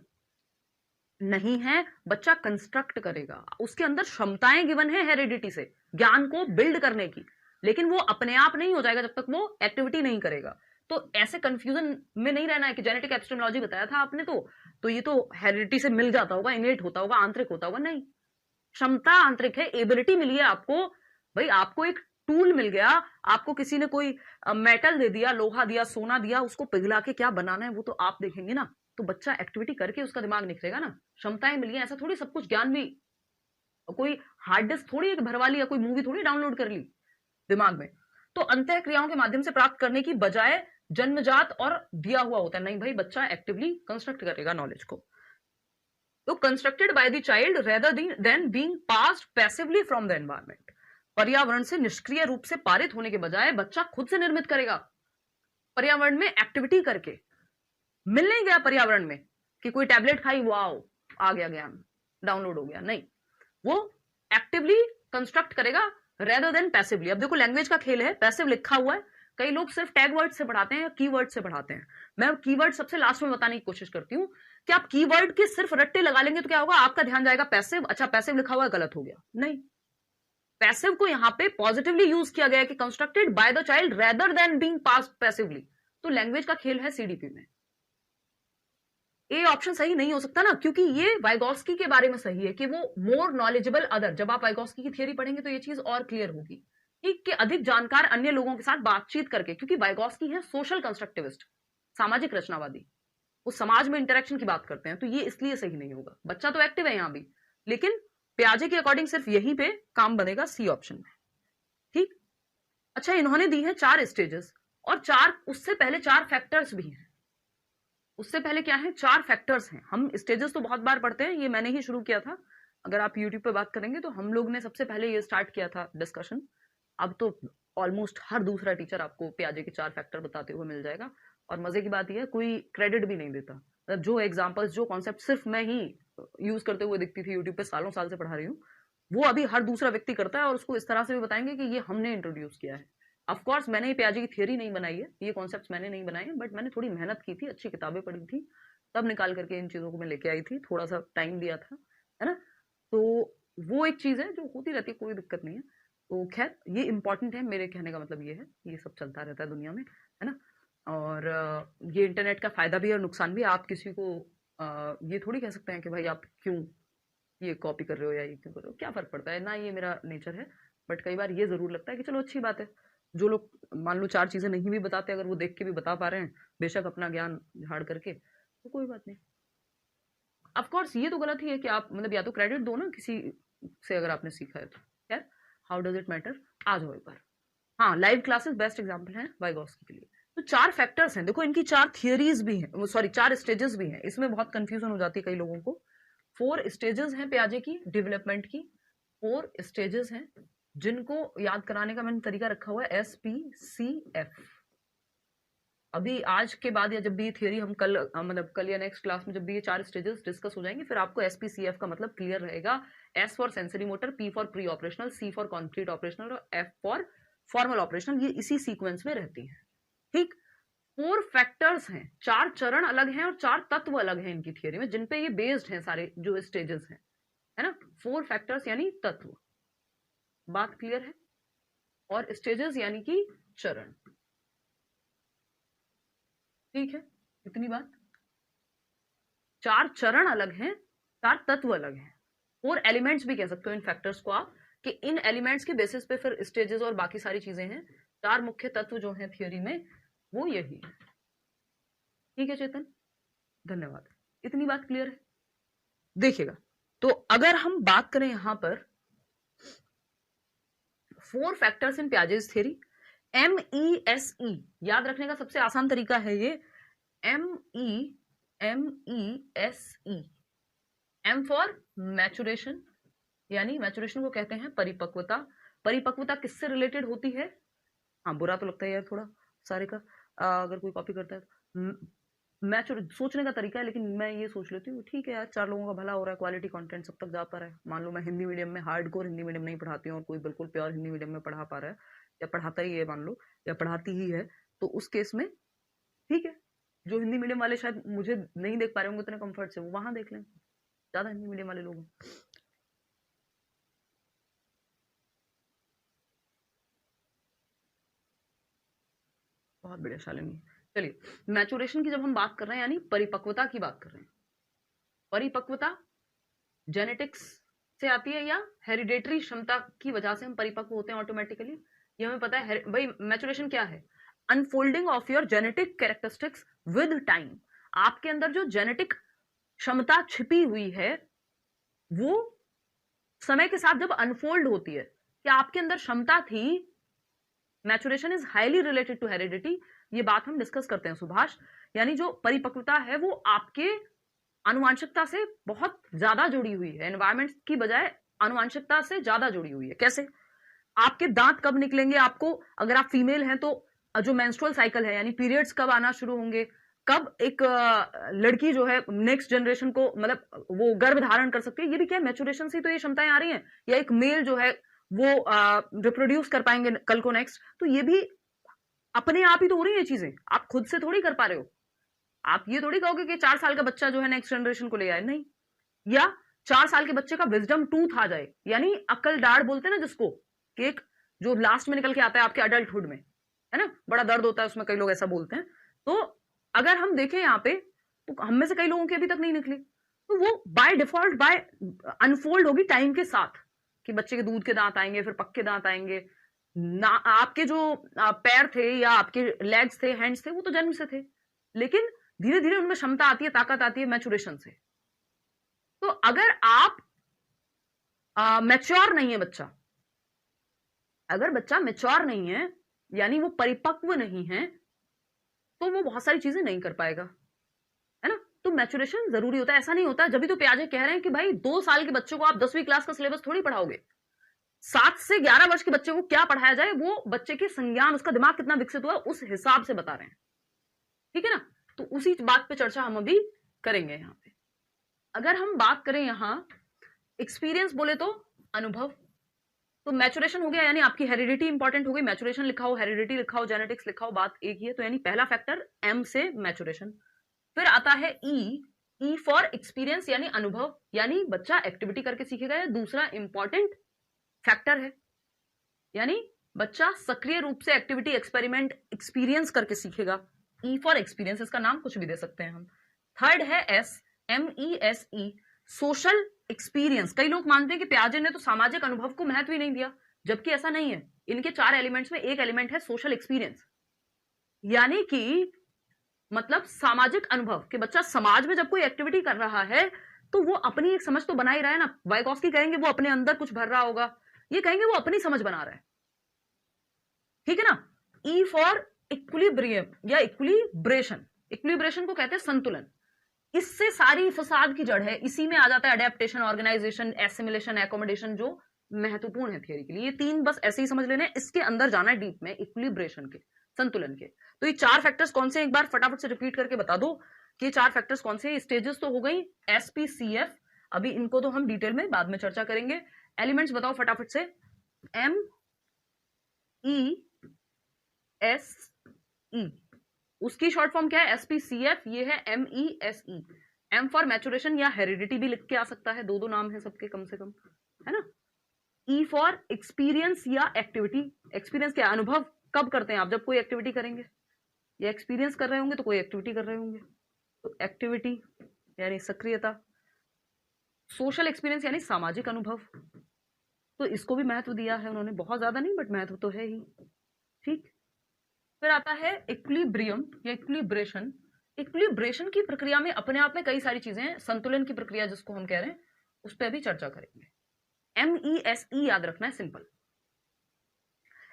नहीं है, बच्चा कंस्ट्रक्ट करेगा, उसके अंदर क्षमताएं गिवन है हेरिडिटी से ज्ञान को बिल्ड करने की, लेकिन वो अपने आप नहीं हो जाएगा जब तक वो एक्टिविटी नहीं करेगा। तो ऐसे कंफ्यूजन में नहीं रहना है कि जेनेटिक एपिस्टेमोलॉजी बताया था आपने तो ये तो हेरिडिटी से मिल जाता होगा, इनेट होता होगा, आंतरिक होता होगा, नहीं, क्षमता आंतरिक है, एबिलिटी मिली है आपको। भाई आपको एक टूल मिल गया, आपको किसी ने कोई मेटल दे दिया, लोहा दिया, सोना दिया, उसको पिघला के क्या बनाना है वो तो आप देखेंगे ना, तो बच्चा एक्टिविटी करके उसका दिमाग निखरेगा ना। क्षमताएं मिली है, ऐसा थोड़ी सब कुछ ज्ञान भी कोई हार्ड डिस्क थोड़ी एक भरवा ली या कोई मूवी थोड़ी डाउनलोड कर ली दिमाग में। तो अंतः क्रियाओं के माध्यम से प्राप्त करने की बजाय जन्मजात और दिया हुआ होता है, नहीं भाई, बच्चा एक्टिवली कंस्ट्रक्ट करेगा नॉलेज को। तो constructed by the child rather than being passed passively from the environment, पर्यावरण से निष्क्रिय रूप से पारित होने के बजाय बच्चा खुद से निर्मित करेगा, पर्यावरण में एक्टिविटी करके। मिल नहीं गया पर्यावरण में कि कोई टैबलेट खाई, वाओ आ गया ज्ञान, डाउनलोड हो गया, नहीं, वो एक्टिवली कंस्ट्रक्ट करेगा रेदर देन पैसिवली। अब देखो लैंग्वेज का खेल है, पैसिव लिखा हुआ है, कई लोग सिर्फ टैग वर्ड से पढ़ाते हैं या कीवर्ड से पढ़ाते हैं। मैं कीवर्ड सबसे लास्ट में बताने की कोशिश करती हूँ कि आप कीवर्ड के सिर्फ रट्टे लगा लेंगे तो क्या होगा, आपका ध्यान जाएगा पैसिव, अच्छा पैसिव लिखा हुआ है गलत हो गया। नहीं, पैसिव को यहां पे पॉजिटिवली यूज किया गया है कि constructed by the child rather than being passed passively. तो लैंग्वेज का खेल है सीडीपी में। ए ऑप्शन सही नहीं हो सकता ना, क्योंकि ये वाइगोस्की के बारे में सही है कि वो मोर नॉलेजेबल अदर। जब आप वाइगोस्की की थियरी पढ़ेंगे तो ये चीज और क्लियर होगी कि अधिक जानकार अन्य लोगों के साथ बातचीत करके, क्योंकि वाइगोस्की है सोशल कंस्ट्रक्टिविस्ट, सामाजिक रचनावादी, वो समाज में इंटरेक्शन की बात करते हैं, तो ये इसलिए सही नहीं होगा। बच्चा तो एक्टिव है यहां भी, लेकिन प्याजे के अकॉर्डिंग सिर्फ यहीं पे काम बनेगा सी ऑप्शन में। ठीक, अच्छा इन्होंने दी है 4 स्टेजेस और 4 उससे पहले 4 फैक्टर्स भी हैं। उससे पहले क्या है, 4 फैक्टर्स हैं। हम स्टेजेस तो बहुत बार पढ़ते हैं, ये मैंने ही शुरू किया था। अगर आप यूट्यूब पे बात करेंगे तो हम लोग ने सबसे पहले ये स्टार्ट किया था डिस्कशन। अब तो ऑलमोस्ट हर दूसरा टीचर आपको प्याजे के 4 फैक्टर बताते हुए मिल जाएगा। और मजे की बात यह है, कोई क्रेडिट भी नहीं देता। मतलब जो एग्जाम्पल्स, जो कॉन्सेप्ट सिर्फ मैं ही यूज करते हुए दिखती थी यूट्यूब पे, सालों साल से पढ़ा रही हूँ, वो अभी हर दूसरा व्यक्ति करता है और उसको इस तरह से भी बताएंगे कि ये हमने इंट्रोड्यूस किया है। ऑफ कोर्स मैंने प्याजे की थियरी नहीं बनाई है, ये कॉन्सेप्ट्स मैंने नहीं बनाए, बट मैंने थोड़ी मेहनत की थी, अच्छी किताबें पढ़ी थी, तब निकाल करके इन चीजों को मैं लेके आई थी, थोड़ा सा टाइम दिया था, है ना। तो वो एक चीज है जो होती रहती है, कोई दिक्कत नहीं है। तो खैर ये इंपॉर्टेंट है, मेरे कहने का मतलब ये है, ये सब चलता रहता है दुनिया में, है ना। और ये इंटरनेट का फायदा भी है और नुकसान भी। आप किसी को ये थोड़ी कह सकते हैं कि भाई आप क्यों ये कॉपी कर रहे हो या ये क्यों कर रहे हो, क्या फर्क पड़ता है ना, ये मेरा नेचर है। बट कई बार ये जरूर लगता है कि चलो अच्छी बात है, जो लोग मान लो 4 चीजें नहीं भी बताते, अगर वो देख के भी बता पा रहे हैं बेशक अपना ज्ञान झाड़ करके, तो कोई बात नहीं। ऑफ कोर्स ये तो गलत ही है कि आप मतलब या तो क्रेडिट दो ना किसी से अगर आपने सीखा है तो। खैर हाउ डज इट मैटर, आ जाओ एक बार। हाँ, लाइव क्लासेस बेस्ट एग्जाम्पल है वाइगोस्की के लिए। तो 4 फैक्टर्स हैं, देखो इनकी 4 थियरीज भी हैं, सॉरी 4 स्टेजेस भी हैं। इसमें बहुत कंफ्यूजन हो जाती है कई लोगों को। 4 स्टेजेस हैं प्याजे की डेवलपमेंट की, 4 स्टेजेस हैं जिनको याद कराने का मैंने तरीका रखा हुआ है SPCF। अभी आज के बाद या जब भी थियरी हम कल मतलब कल या नेक्स्ट क्लास में जब भी ये 4 स्टेजेस डिस्कस हो जाएंगे, फिर आपको SPCF का मतलब क्लियर रहेगा। S for sensory motor, P for pre operational, C for concrete operational और F फॉर फॉर्मल ऑपरेशनल। ये इसी सीक्वेंस में रहती है। ठीक, 4 फैक्टर्स हैं, 4 चरण अलग हैं और 4 तत्व अलग हैं इनकी थियरी में, जिनपे ये बेस्ड हैं सारे जो स्टेजेस हैं, है ना। 4 फैक्टर्स यानी तत्व, बात क्लियर है। और स्टेजेस यानी कि चरण, ठीक है, इतनी बात। 4 चरण अलग हैं, 4 तत्व अलग हैं। 4 एलिमेंट्स भी कह सकते हो इन फैक्टर्स को आप, कि इन एलिमेंट्स के बेसिस पे फिर स्टेजेस और बाकी सारी चीजें हैं। 4 मुख्य तत्व जो हैं थियरी में वो यही है। ठीक है चेतन, धन्यवाद, इतनी बात क्लियर है। देखिएगा, तो अगर हम बात करें यहां पर 4 factors in Piaget's theory, MESE याद रखने का सबसे आसान तरीका है ये, MESE। M फॉर मैचुरेशन, यानी मैचुरेशन को कहते हैं परिपक्वता। परिपक्वता किससे रिलेटेड होती है, हाँ बुरा तो लगता है यार थोड़ा सारे का, अगर कोई कॉपी करता है तो मैचुर सोचने का तरीका है, लेकिन मैं ये सोच लेती हूँ ठीक है यार, 4 लोगों का भला हो रहा है, क्वालिटी कंटेंट सब तक जा पा रहा है। मान लो मैं हिंदी मीडियम में, हार्डकोर हिंदी मीडियम नहीं पढ़ाती हूँ और कोई बिल्कुल प्योर हिंदी मीडियम में पढ़ा पा रहा है या पढ़ाता ही है मान लो, या पढ़ाती ही है, तो उस केस में ठीक है, जो हिंदी मीडियम वाले शायद मुझे नहीं देख पा रहे होंगे उतने कंफर्ट से, वो वहां देख लें, ज्यादा हिंदी मीडियम वाले लोग। बहुत बढ़िया शालिनी। चलिए, मैचुरेशन की जब हम बात कर रहे हैं यानी परिपक्वता की बात कर रहे हैं, परिपक्वता जेनेटिक्स से आती है या हेरिडेटरी क्षमता की वजह से हम परिपक्व होते हैं ऑटोमेटिकली, ये हमें पता है। भाई मैचुरेशन क्या है, unfolding of your genetic characteristics with time. आपके अंदर जो जेनेटिक क्षमता छिपी हुई है वो समय के साथ जब अनफोल्ड होती है, क्या आपके अंदर क्षमता थी, maturation is highly related to heredity. ये बात हम डिस्कस करते हैं सुभाष, यानी जो परिपक्वता है वो आपके आनुवंशिकता से बहुत ज्यादा जुड़ी हुई है, एनवायरमेंट की बजाय आनुवंशिकता से ज्यादा जुड़ी हुई है। कैसे, आपके दांत कब निकलेंगे, आपको अगर आप फीमेल हैं तो जो मेंस्ट्रुअल साइकिल है यानी पीरियड्स कब आना शुरू होंगे, कब एक लड़की जो है नेक्स्ट जनरेशन को मतलब वो गर्भ धारण कर सकती है, ये भी क्या मैचुरेशन से तो ये क्षमताएं आ रही हैं, या एक मेल जो है वो रिप्रोड्यूस कर पाएंगे कल को नेक्स्ट, तो ये भी अपने आप ही तो हो रही है ये चीजें, आप खुद से थोड़ी कर पा रहे हो। आप ये थोड़ी कहोगे कि 4 साल का बच्चा जो है नेक्स्ट जनरेशन को ले आए, नहीं। या 4 साल के बच्चे का विजडम टूथ आ जाए, यानी अक्ल दाढ़ बोलते हैं ना जिसको, कि एक जो लास्ट में निकल के आता है आपके अडल्टहुड में, है ना, बड़ा दर्द होता है उसमें, कई लोग ऐसा बोलते हैं। तो अगर हम देखें यहाँ पे, तो हम में से कई लोगों की अभी तक नहीं निकली, तो वो बाय डिफॉल्ट बाय अनफोल्ड होगी टाइम के साथ, कि बच्चे के दूध के दांत आएंगे, फिर पक्के दांत आएंगे ना। आपके जो पैर थे या आपके लेग्स थे, हैंड्स थे, वो तो जन्म से थे, लेकिन धीरे धीरे उनमें क्षमता आती है, ताकत आती है मैचुरेशन से। तो अगर आप मैच्योर नहीं है बच्चा, अगर बच्चा मैच्योर नहीं है, यानी वो परिपक्व नहीं है, तो वो बहुत सारी चीजें नहीं कर पाएगा, है ना। तो मैचुरेशन जरूरी होता है। ऐसा नहीं होता, जब भी तो प्याजे कह रहे हैं कि भाई 2 साल के बच्चों को आप 10वीं क्लास का सिलेबस थोड़ी पढ़ाओगे। 7 से 11 वर्ष के बच्चे को क्या पढ़ाया जाए, वो बच्चे के संज्ञान, उसका दिमाग कितना विकसित हुआ, उस हिसाब से बता रहे हैं, ठीक है ना। तो उसी बात पे चर्चा हम अभी करेंगे यहाँ पे। अगर हम बात करें यहाँ एक्सपीरियंस बोले तो अनुभव, तो मैचुरेशन हो गया, यानी आपकी हेरिडिटी इंपॉर्टेंट हो गई। मैचुरेशन लिखा हो, हेरिडिटी लिखा हो, जेनेटिक्स लिखा हो, बात एक ही है। तो यानी पहला फैक्टर एम से मैचुरेशन। फिर आता है ई फॉर एक्सपीरियंस, यानी अनुभव, यानी बच्चा एक्टिविटी करके सीखेगा। या दूसरा इंपॉर्टेंट फैक्टर है, यानी बच्चा सक्रिय रूप से एक्टिविटी, एक्सपेरिमेंट, एक्सपीरियंस करके सीखेगा। ई फॉर एक्सपीरियंस, इसका नाम कुछ भी दे सकते हैं हम। थर्ड है एस, MESE, सोशल एक्सपीरियंस। कई लोग मानते हैं कि पियाजे ने तो सामाजिक अनुभव को महत्व ही नहीं दिया, जबकि ऐसा नहीं है। इनके 4 एलिमेंट्स में एक एलिमेंट है सोशल एक्सपीरियंस, यानी कि मतलब सामाजिक अनुभव, कि बच्चा समाज में जब कोई एक्टिविटी कर रहा है तो वो अपनी एक समझ तो बना ही रहा है ना। वाइगॉस्की कहेंगे वो अपने अंदर कुछ भर रहा होगा, ये कहेंगे वो अपनी समझ बना रहा है, ठीक है ना। ई फॉर इक्विलिब्रियम या इक्विलिब्रेशन, इक्विलिब्रेशन को कहते हैं संतुलन। इससे सारी फसाद की जड़ है, इसी में आ जाता है अडेप्टेशन, ऑर्गेनाइजेशन, एसिमिलेशन, एकोमोडेशन, जो महत्वपूर्ण है थियरी के लिए। ये 3 बस ऐसे ही समझ लेने, इसके अंदर जाना है डीप में, इक्विलिब्रेशन के, संतुलन के। तो ये 4 फैक्टर्स कौन से, एक बार फटाफट से रिपीट करके बता दो कि ये 4 फैक्टर्स कौन से। स्टेजेस तो हो गई SPCF, अभी इनको तो हम डिटेल में बाद में चर्चा करेंगे। एलिमेंट्स बताओ फटाफट से, MESE, उसकी शॉर्ट फॉर्म क्या है, SPCF, ये है MESE। एम फॉर मैचुरेशन या हेरिडिटी भी लिख के आ सकता है, 2 नाम है सबके कम से कम, है ना। ई फॉर एक्सपीरियंस या एक्टिविटी, एक्सपीरियंस क्या, अनुभव कब करते हैं आप, जब कोई एक्टिविटी करेंगे, या एक्सपीरियंस कर रहे होंगे तो कोई एक्टिविटी कर रहे होंगे, तो एक्टिविटी यानी सक्रियता। सोशल एक्सपीरियंस यानी सामाजिक अनुभव, तो इसको भी महत्व दिया है उन्होंने, बहुत ज्यादा नहीं बट महत्व तो है ही, ठीक। फिर आता है इक्विलिब्रियम या इक्विलिब्रेशन। इक्विलिब्रेशन की प्रक्रिया में अपने आप में कई सारी चीजें हैं, संतुलन की प्रक्रिया जिसको हम कह रहे हैं, उस पर अभी चर्चा करेंगे। MESE याद रखना है, simple.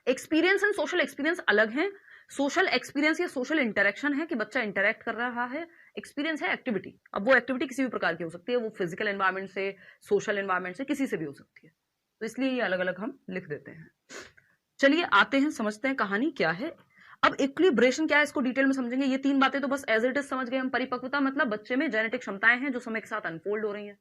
Experience and social experience अलग है। सोशल एक्सपीरियंस या सोशल इंटरेक्शन है कि बच्चा इंटरेक्ट कर रहा है, एक्सपीरियंस है एक्टिविटी। अब वो एक्टिविटी किसी भी प्रकार की हो सकती है, वो फिजिकल एनवायरमेंट से, सोशल एनवायरमेंट से, किसी से भी हो सकती है, तो इसलिए ये अलग अलग हम लिख देते हैं। चलिए आते हैं, समझते हैं कहानी क्या है। अब इक्विलिब्रेशन क्या है, इसको डिटेल में समझेंगे। ये 3 बातें तो बस एज इट इज समझ गए हम। परिपक्वता मतलब बच्चे में जेनेटिक क्षमताएं हैं जो समय के साथ अनफोल्ड हो रही हैं।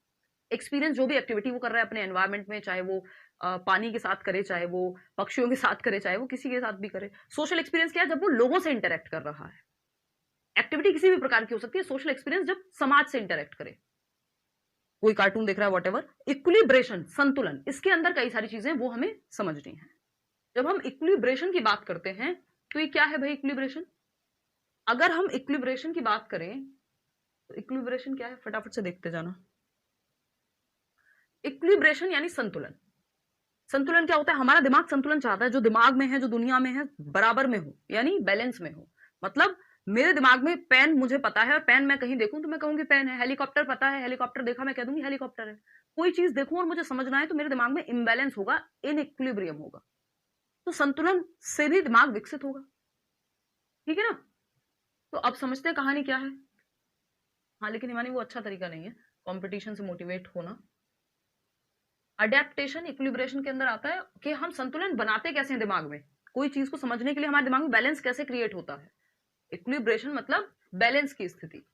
एक्सपीरियंस, जो भी एक्टिविटी वो कर रहा है अपने एनवायरमेंट में, चाहे वो पानी के साथ करे, चाहे वो पक्षियों के साथ करे, चाहे वो किसी के साथ भी करे। सोशल एक्सपीरियंस क्या है, जब वो लोगों से इंटरेक्ट कर रहा है। एक्टिविटी किसी भी प्रकार की हो सकती है। सोशल एक्सपीरियंस जब समाज से इंटरेक्ट करे, कोई कार्टून देख रहा है, वॉटेवर। इक्विलिब्रेशन, संतुलन, इसके अंदर कई सारी चीजें वो हमें समझनी है। जब हम इक्विलिब्रेशन की बात करते हैं तो ये क्या है भाई इक्विलिब्रेशन। अगर हम इक्विलिब्रेशन की बात करें तो इक्विलिब्रेशन क्या है, फटाफट से देखते जाना। इक्विलिब्रेशन यानी संतुलन। संतुलन क्या होता है, हमारा दिमाग संतुलन चाहता है, जो दिमाग में है, जो दुनिया में है, बराबर में हो, यानी बैलेंस में हो। मतलब मेरे दिमाग में पेन मुझे पता है, और पेन मैं कहीं देखूं तो मैं कहूंगी पेन है। हेलीकॉप्टर पता है, हेलीकॉप्टर देखा मैं कह दूंगी हेलीकॉप्टर है। कोई चीज देखूं और मुझे समझना है तो मेरे दिमाग में इम्बैलेंस होगा, इन इक्विलिब्रियम होगा। तो संतुलन से भी दिमाग विकसित होगा, ठीक है ना। तो अब समझते हैं कहानी क्या है। हाँ, लेकिन हिमानी वो अच्छा तरीका नहीं है कंपटीशन से मोटिवेट होना। अडेप्टेशन इक्विलिब्रेशन के अंदर आता है कि हम संतुलन बनाते कैसे हैं दिमाग में, कोई चीज को समझने के लिए हमारे दिमाग में बैलेंस कैसे क्रिएट होता है। इक्विलिब्रेशन मतलब बैलेंस की स्थिति,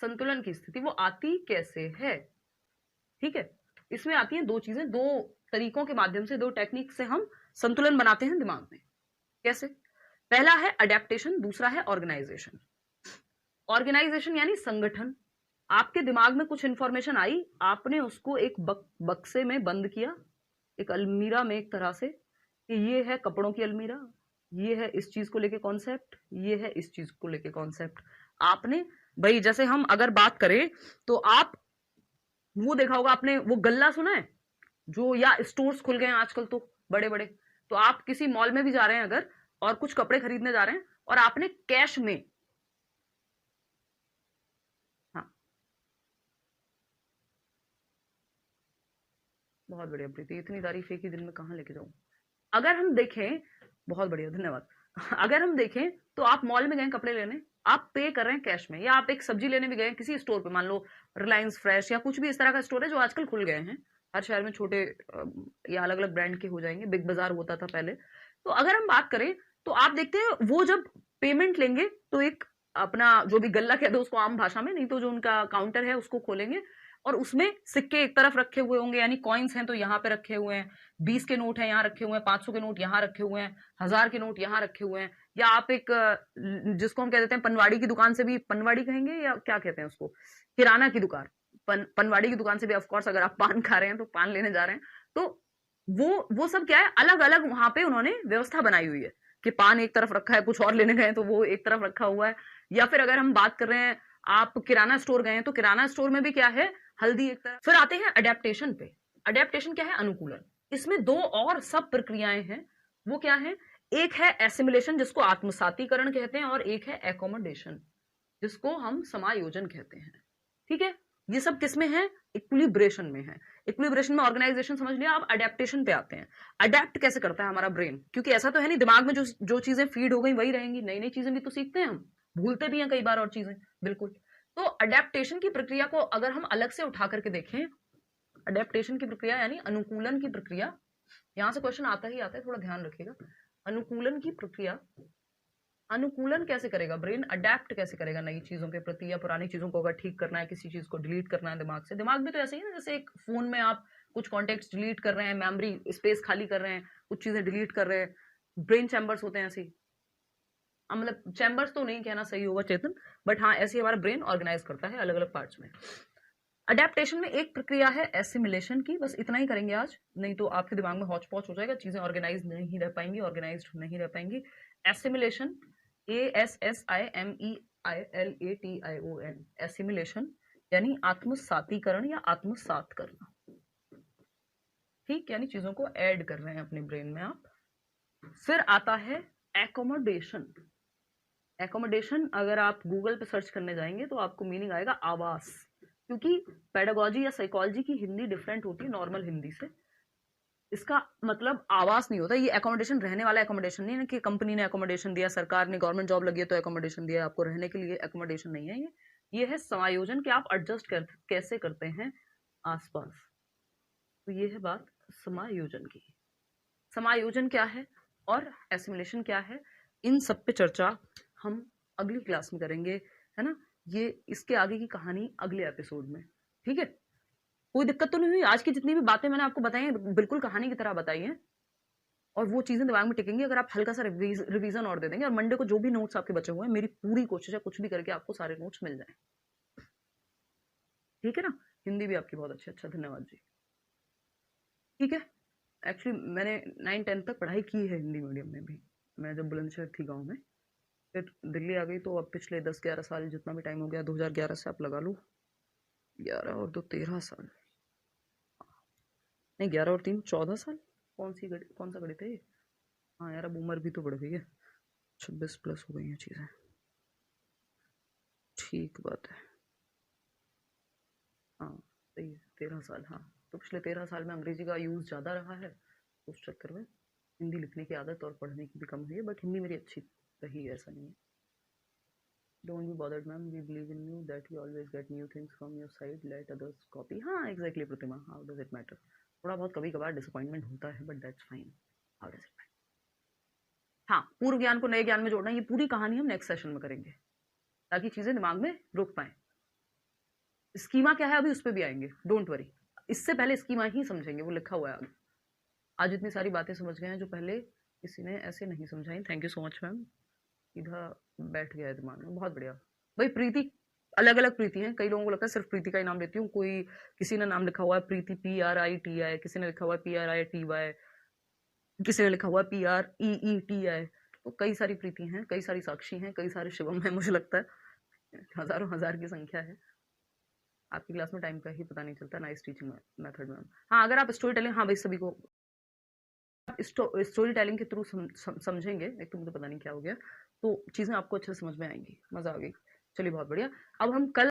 संतुलन की स्थिति वो आती कैसे है, ठीक है। इसमें आती हैं 2 चीजें, 2 तरीकों के माध्यम से, 2 टेक्निक से हम संतुलन बनाते हैं दिमाग में। कैसे, पहला है अडेप्टेशन, दूसरा है ऑर्गेनाइजेशन। ऑर्गेनाइजेशन यानी संगठन। आपके दिमाग में कुछ इंफॉर्मेशन आई, आपने उसको एक बक्से में बंद किया, एक अलमीरा में एक तरह से, कि ये है कपड़ों की अलमीरा, ये है इस चीज को लेके कॉन्सेप्ट, ये है इस चीज को लेके कॉन्सेप्ट। आपने भाई, जैसे हम अगर बात करें तो आप वो देखा होगा आपने, वो गल्ला सुना है जो, या स्टोर्स खुल गए हैं आजकल तो बड़े बड़े। तो आप किसी मॉल में भी जा रहे हैं अगर, और कुछ कपड़े खरीदने जा रहे हैं, और आपने कैश में, हाँ बहुत बढ़िया प्रीति, इतनी तारीफ एक ही दिन में कहाँ लेके जाऊं। अगर हम देखें, बहुत बढ़िया धन्यवाद। अगर हम देखें तो आप मॉल में गए कपड़े लेने, आप पे कर रहे हैं कैश में, या आप एक सब्जी लेने भी गए किसी स्टोर पे, मान लो रिलायंस फ्रेश या कुछ भी इस तरह का स्टोर है जो आजकल खुल गए हैं हर शहर में, छोटे या अलग अलग ब्रांड के हो जाएंगे, बिग बाजार होता था पहले। तो अगर हम बात करें तो आप देखते हैं वो जब पेमेंट लेंगे तो एक अपना जो भी गल्ला कहते हैं उसको आम भाषा में, नहीं तो जो उनका काउंटर है उसको खोलेंगे, और उसमें सिक्के एक तरफ रखे हुए होंगे, यानी कॉइन्स हैं तो यहाँ पे रखे हुए हैं, 20 के नोट हैं यहाँ रखे हुए हैं, 500 के नोट यहाँ रखे हुए हैं, 1000 के नोट यहाँ रखे हुए हैं। या आप एक जिसको हम कह देते हैं पनवाड़ी की दुकान से भी, पनवाड़ी कहेंगे या क्या कहते हैं उसको, किराना की दुकान, पनवाड़ी की दुकान से भी ऑफकोर्स अगर आप पान खा रहे हैं तो पान लेने जा रहे हैं, तो वो सब क्या है, अलग अलग वहां पे उन्होंने व्यवस्था बनाई हुई है कि पान एक तरफ रखा है, कुछ और लेने गए तो वो एक तरफ रखा हुआ है। या फिर अगर हम बात कर रहे हैं, आप किराना स्टोर गए हैं तो किराना स्टोर में भी क्या है, हल्दी एक तरफ। फिर आते हैं अडेप्टेशन पे। अडेप्टेशन क्या है, अनुकूलन। इसमें दो और सब प्रक्रियाएं हैं, वो क्या है, एक है एसिमिलेशन जिसको आत्मसातीकरण कहते हैं, और एक है एकोमोडेशन जिसको हम समायोजन कहते हैं। ठीक है, ये सब किसमें है, इक्विलिब्रेशन में है। इक्विलिब्रेशन में ऑर्गेनाइजेशन समझ लिया, अब अडेप्टेशन पे आते हैं। अडेप्ट कैसे करता है हमारा ब्रेन, क्योंकि ऐसा तो है नहीं दिमाग में जो जो चीजें फीड हो गई वही रहेंगी, नई नई चीजें भी तो सीखते हैं हम, भूलते भी हैं कई बार और चीजें, बिल्कुल। तो अडेप्टेशन की प्रक्रिया को अगर हम अलग से उठा करके देखें, अडेप्टेशन की प्रक्रिया यानी अनुकूलन की प्रक्रिया, यहां से क्वेश्चन आता ही आता है, थोड़ा ध्यान रखिएगा। अनुकूलन की प्रक्रिया, अनुकूलन कैसे करेगा ब्रेन, अडेप्ट कैसे करेगा नई चीजों के प्रति, या पुरानी चीजों को अगर ठीक करना है, किसी चीज को डिलीट करना है दिमाग से। दिमाग में तो ऐसे ही ना, जैसे एक फोन में आप कुछ कॉन्टेक्ट डिलीट कर रहे हैं, मेमोरी स्पेस खाली कर रहे हैं, कुछ चीजें डिलीट कर रहे हैं, ब्रेन चैम्बर्स होते हैं ऐसे ही। मतलब चैम्बर्स तो नहीं कहना सही होगा चेतन, बट हाँ ऐसे हमारा ब्रेन ऑर्गेनाइज करता है अलग अलग पार्ट्स में। अडेप्टेशन में एक प्रक्रिया है एसिमिलेशन की, बस इतना ही करेंगे आज, नहीं तो आपके दिमाग में हौच पौच हो जाएगा, चीजें ऑर्गेनाइज नहीं रह पाएंगी, ऑर्गेनाइज नहीं रह पाएंगी। एसिमिलेशन, ASSIMEILATION, एसिमिलेशन यानी आत्मसातीकरण या आत्मसात करना। ठीक, यानी चीजों को ऐड कर रहे हैं अपने ब्रेन में आप। फिर आता है एकोमोडेशन। एकोमोडेशन अगर आप गूगल पे सर्च करने जाएंगे तो आपको मीनिंग आएगा आवास, क्योंकि पेडागोजी या साइकोलॉजी की हिंदी डिफरेंट होती है नॉर्मल हिंदी से। इसका मतलब आवास नहीं होता, ये एकोमोडेशन रहने वाला एकोमोडेशन नहीं है कि कंपनी ने एकोमोडेशन दिया, सरकार ने गवर्नमेंट जॉब लगी है तो एकोमोडेशन दिया आपको रहने के लिए, एकोमोडेशन नहीं है ये है समायोजन कि आप एडजस्ट कैसे करते हैं आसपास। तो ये है बात समायोजन की। समायोजन क्या है और एसिमिलेशन क्या है, इन सब पे चर्चा हम अगली क्लास में करेंगे, है ना। ये इसके आगे की कहानी अगले एपिसोड में, ठीक है। कोई दिक्कत तो नहीं हुई, आज की जितनी भी बातें मैंने आपको बताई हैं बिल्कुल कहानी की तरह बताई हैं, और वो चीजें दिमाग में टिकेंगी अगर आप हल्का सा रिवीजन और दे देंगे। और मंडे को जो भी नोट्स आपके बचे हुए हैं, मेरी पूरी कोशिश है कुछ भी करके आपको सारे नोट्स मिल जाए, ठीक है ना। हिंदी भी आपकी बहुत अच्छी, अच्छा धन्यवाद जी। ठीक है, एक्चुअली मैंने 9-10 तक पढ़ाई की है हिंदी मीडियम में भी, मैं जब बुलंदशहर थी गाँव में, फिर दिल्ली आ गई, तो अब पिछले 10-11 साल जितना भी टाइम हो गया, 2011 से आप लगा लो, 11 और 2 13 साल, नहीं 11 और 3 14 साल, कौन सा गणित है ये। हाँ यार अब उम्र भी तो बढ़ गई है, 26 प्लस हो गई हैं चीज़ें, ठीक बात है। हाँ सही है, 13 साल, हाँ तो पिछले 13 साल में अंग्रेजी का यूज़ ज़्यादा रहा है, उस चक्कर में हिंदी लिखने की आदत और पढ़ने की भी कम हुई है, बट हिंदी मेरी अच्छी रही है, ऐसा नहीं है। Don't be bothered ma'am, we believe in you that you always get new things from your side, let others copy. हाँ exactly Pratima, how does it matter, थोड़ा बहुत कभी कभार डिसअपॉइंटमेंट होता है, but that's fine, how does it matter. हाँ, पूर्व ज्ञान को नए ज्ञान में जोड़ना, ये पूरी कहानी हम नेक्स्ट सेशन में करेंगे ताकि चीजें दिमाग में रुक पाए। स्कीमा क्या है अभी उस पर भी आएंगे, डोंट वरी। इससे पहले स्कीमा ही समझेंगे, वो लिखा हुआ है आगे। आज इतनी सारी बातें समझ गए हैं जो पहले किसी ने ऐसे नहीं समझाई। Thank you so much ma'am. सीधा बैठ गया है दिमाग में, बहुत बढ़िया। भाई प्रीति, अलग अलग प्रीति हैं, कई लोगों को लगता है सिर्फ प्रीति का ही नाम लेती हूँ। कोई किसी ने नाम लिखा हुआ है प्रीति PRITI, किसी ने लिखा हुआ है PRITY, किसी ने लिखा हुआ है PREETI। तो कई सारी प्रीति हैं, कई सारी साक्षी हैं, कई सारे शिवम हैं, मुझे लगता है हजारों हजार की संख्या है। आपकी क्लास में टाइम का ही पता नहीं चलता। Nice teaching method ma'am. हाँ, अगर आप स्टोरी टेलिंग, हाँ भाई सभी को स्टोरी टेलिंग के थ्रू समझेंगे, एक तो मुझे पता नहीं क्या हो गया, तो चीजें आपको अच्छे से समझ में आएंगी, मजा आ गई। चलिए बहुत बढ़िया। अब हम कल